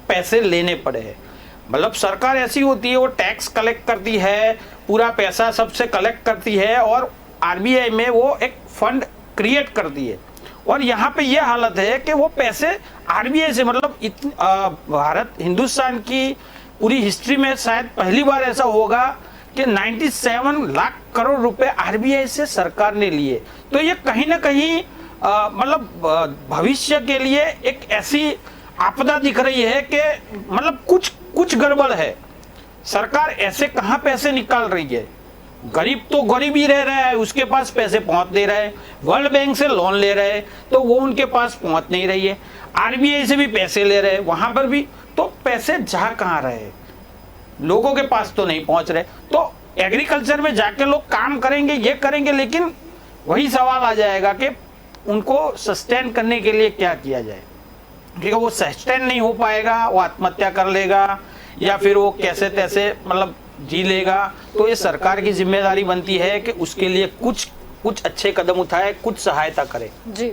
पैसे लेने पड़े हैं। मतलब सरकार ऐसी होती है, वो टैक्स कलेक्ट करती है, पूरा पैसा सबसे कलेक्ट करती है और आरबीआई में वो एक फंड क्रिएट करती है। और यहाँ पे ये हालत है कि वो पैसे आरबीआई से, मतलब भारत हिंदुस्तान की पूरी हिस्ट्री में शायद पहली बार ऐसा होगा कि 97 लाख करोड़ रुपए आरबीआई से सरकार ने लिए। तो ये कहीं ना कहीं मतलब भविष्य के लिए एक ऐसी आपदा दिख रही है कि मतलब कुछ गड़बड़ है। सरकार ऐसे कहाँ पैसे निकाल रही है? गरीब तो गरीब ही रह रहा है, उसके पास पैसे पहुंच नहीं रहे। वर्ल्ड बैंक से लोन ले रहे हैं तो वो उनके पास पहुंच नहीं रही है। आरबीआई से भी पैसे ले रहे हैं, वहां पर भी तो पैसे जा कहाँ रहे? लोगों के पास तो नहीं पहुंच रहे। तो एग्रीकल्चर में जाके लोग काम करेंगे, ये करेंगे, लेकिन वही सवाल आ जाएगा कि उनको सस्टेन करने के लिए क्या किया जाए, क्योंकि वो सस्टेन नहीं हो पाएगा, वो आत्महत्या कर लेगा या फिर वो कैसे तैसे मतलब जी लेगा। तो ये सरकार की जिम्मेदारी बनती है कि उसके लिए कुछ अच्छे कदम उठाए, कुछ सहायता करे। जी,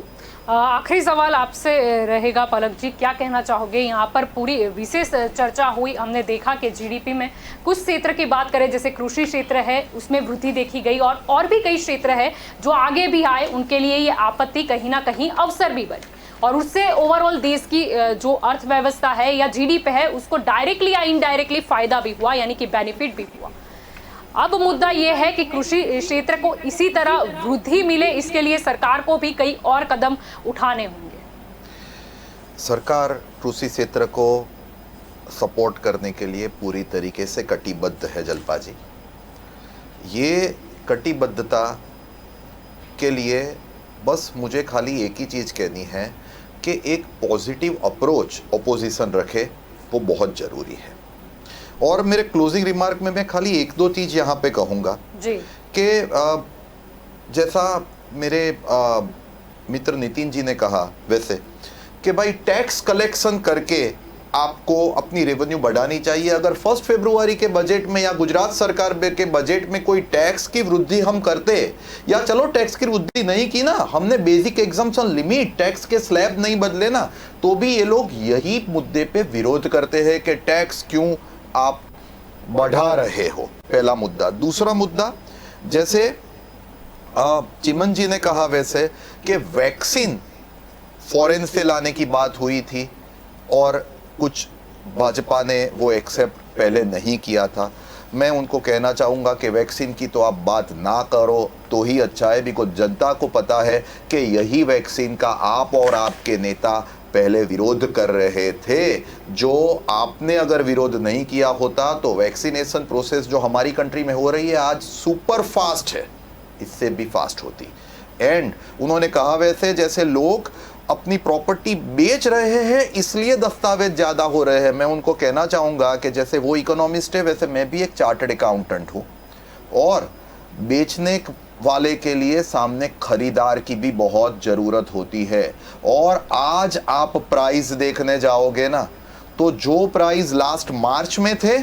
आखिरी सवाल आपसे रहेगा पलक जी, क्या कहना चाहोगे? यहाँ पर पूरी विशेष चर्चा हुई, हमने देखा कि जीडीपी में कुछ क्षेत्र की बात करें जैसे कृषि क्षेत्र है उसमें वृद्धि देखी गई, और भी कई क्षेत्र है जो आगे भी आए उनके लिए ये आपत्ति कहीं ना कहीं अवसर भी बने, और उससे ओवरऑल देश की जो अर्थव्यवस्था है या जीडीपी है उसको डायरेक्टली या इनडायरेक्टली फायदा भी हुआ, यानी कि बेनिफिट भी हुआ। अब मुद्दा यह है कि कृषि क्षेत्र को इसी तरह वृद्धि मिले, इसके लिए सरकार को भी कई और कदम उठाने होंगे। सरकार कृषि क्षेत्र को सपोर्ट करने के लिए पूरी तरीके से कटिबद्ध है जलपा जी। ये कटिबद्धता के लिए बस मुझे खाली एक ही चीज़ कहनी है कि एक पॉजिटिव अप्रोच ऑपोजिशन रखे, वो बहुत ज़रूरी है। और मेरे क्लोजिंग रिमार्क में मैं खाली 1-2 चीज़ यहाँ पे कहूँगा जी कि जैसा मेरे मित्र नितिन जी ने कहा वैसे कि भाई टैक्स कलेक्शन करके आपको अपनी रेवेन्यू बढ़ानी चाहिए। अगर 1 फरवरी के बजट में या गुजरात सरकार के बजट में कोई टैक्स की वृद्धि हम करते, या चलो टैक्स की वृद्धि नहीं की ना, हमने बेसिक एग्जम्पशन लिमिट, टैक्स के स्लैब नहीं बदले ना, तो भी ये लोग यही मुद्दे पे विरोध करते हैं कि टैक्स क्यों आप बढ़ा रहे हो। पहला मुद्दा। दूसरा मुद्दा, जैसे चिमन जी ने कहा वैसे कि वैक्सीन फॉरेन से लाने की बात हुई थी और कुछ भाजपा ने वो एक्सेप्ट पहले नहीं किया था। मैं उनको कहना चाहूँगा कि वैक्सीन की तो आप बात ना करो तो ही अच्छा है, बिकॉज जनता को पता है कि यही वैक्सीन का आप और आपके नेता पहले विरोध कर रहे थे। जो आपने अगर विरोध नहीं किया होता तो वैक्सीनेशन प्रोसेस जो हमारी कंट्री में हो रही है आज सुपर फास्ट है, इससे भी फास्ट होती। एंड उन्होंने कहा वैसे जैसे लोग अपनी प्रॉपर्टी बेच रहे हैं इसलिए दस्तावेज ज़्यादा हो रहे हैं। मैं उनको कहना चाहूँगा कि जैसे वो इकोनॉमिस्ट है वैसे मैं भी एक चार्टर्ड अकाउंटेंट हूँ, और बेचने वाले के लिए सामने खरीदार की भी बहुत ज़रूरत होती है। और आज आप प्राइस देखने जाओगे ना तो जो प्राइस लास्ट मार्च में थे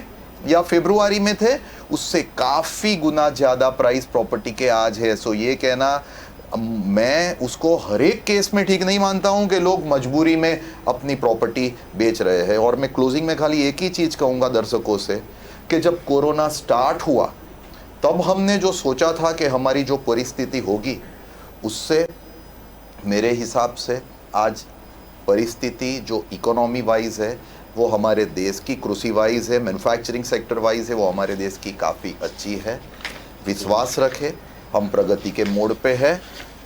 या फरवरी में थे उससे काफ़ी गुना ज़्यादा प्राइस प्रॉपर्टी के आज है। सो ये कहना मैं उसको हर एक केस में ठीक नहीं मानता हूं कि लोग मजबूरी में अपनी प्रॉपर्टी बेच रहे हैं। और मैं क्लोजिंग में खाली एक ही चीज़ कहूँगा दर्शकों से कि जब कोरोना स्टार्ट हुआ तब हमने जो सोचा था कि हमारी जो परिस्थिति होगी उससे मेरे हिसाब से आज परिस्थिति जो इकोनॉमी वाइज है वो हमारे देश की, कृषि वाइज है, मैन्युफैक्चरिंग सेक्टर वाइज है, वो हमारे देश की काफ़ी अच्छी है। विश्वास रखें, हम प्रगति के मोड़ पे हैं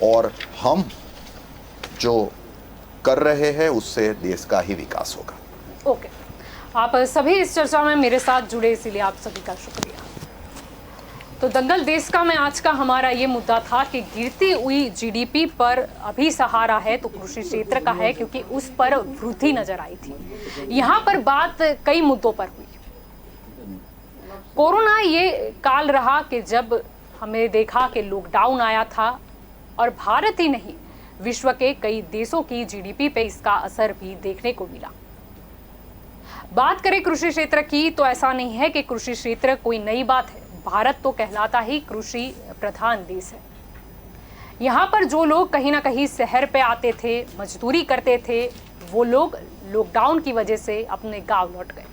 और हम जो कर रहे हैं उससे देश का ही विकास होगा। ओके, आप सभी इस चर्चा में मेरे साथ जुड़े इसीलिए आप सभी का शुक्रिया। तो दंगल देश का में आज का हमारा ये मुद्दा था कि गिरती हुई जीडीपी पर अभी सहारा है तो कृषि क्षेत्र का है, क्योंकि उस पर वृद्धि नजर आई थी। यहाँ पर बात कई मुद्दों पर हुई। कोरोना ये काल रहा कि जब हमने देखा कि लॉकडाउन आया था और भारत ही नहीं विश्व के कई देशों की जीडीपी पे इसका असर भी देखने को मिला। बात करें कृषि क्षेत्र की तो ऐसा नहीं है कि कृषि क्षेत्र कोई नई बात है। भारत तो कहलाता ही कृषि प्रधान देश है। यहाँ पर जो लोग कहीं ना कहीं शहर पे आते थे, मजदूरी करते थे, वो लोग लॉकडाउन की वजह से अपने गांव लौट गए।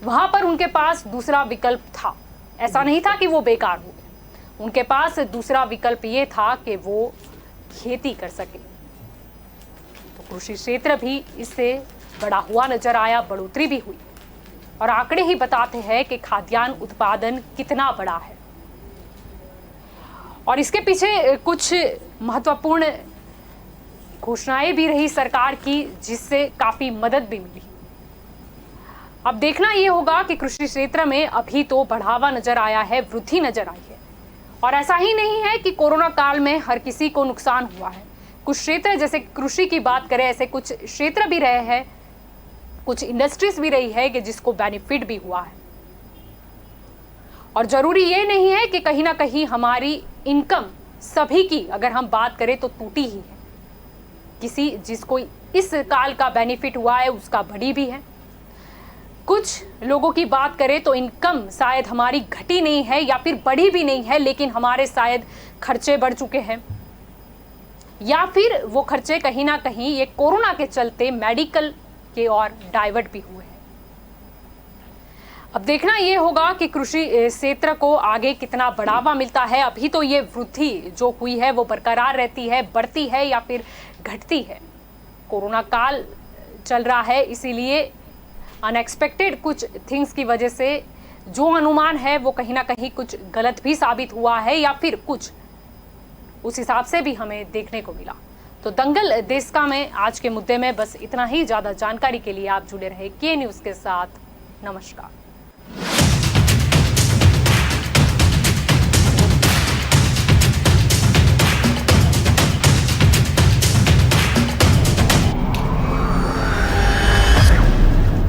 वहां पर उनके पास दूसरा विकल्प था, ऐसा नहीं था कि वो बेकार हो गए। उनके पास दूसरा विकल्प ये था कि वो खेती कर सके। तो कृषि क्षेत्र भी इससे बड़ा हुआ नजर आया, बढ़ोतरी भी हुई और आंकड़े ही बताते हैं कि खाद्यान्न उत्पादन कितना बड़ा है। और इसके पीछे कुछ महत्वपूर्ण घोषणाएं भी रही सरकार की, जिससे काफी मदद भी मिली। अब देखना ये होगा कि कृषि क्षेत्र में अभी तो बढ़ावा नजर आया है, वृद्धि नजर आई है। और ऐसा ही नहीं है कि कोरोना काल में हर किसी को नुकसान हुआ है। कुछ क्षेत्र, जैसे कृषि की बात करें, ऐसे कुछ क्षेत्र भी रहे हैं, कुछ इंडस्ट्रीज भी रही है कि जिसको बेनिफिट भी हुआ है। और जरूरी ये नहीं है कि कहीं ना कहीं हमारी इनकम सभी की अगर हम बात करें तो टूटी ही है। किसी जिसको इस काल का बेनिफिट हुआ है उसका बढ़ी भी है। कुछ लोगों की बात करें तो इनकम शायद हमारी घटी नहीं है या फिर बढ़ी भी नहीं है, लेकिन हमारे शायद खर्चे बढ़ चुके हैं या फिर वो खर्चे कहीं ना कहीं ये कोरोना के चलते मेडिकल के और डाइवर्ट भी हुए हैं। अब देखना ये होगा कि कृषि क्षेत्र को आगे कितना बढ़ावा मिलता है। अभी तो ये वृद्धि जो हुई है वो बरकरार रहती है, बढ़ती है या फिर घटती है। कोरोना काल चल रहा है, इसीलिए अनएक्सपेक्टेड कुछ थिंग्स की वजह से जो अनुमान है वो कहीं ना कहीं कुछ गलत भी साबित हुआ है या फिर कुछ उस हिसाब से भी हमें देखने को मिला। तो दंगल देश का में आज के मुद्दे में बस इतना ही। ज़्यादा जानकारी के लिए आप जुड़े रहे के न्यूज़ के साथ। नमस्कार।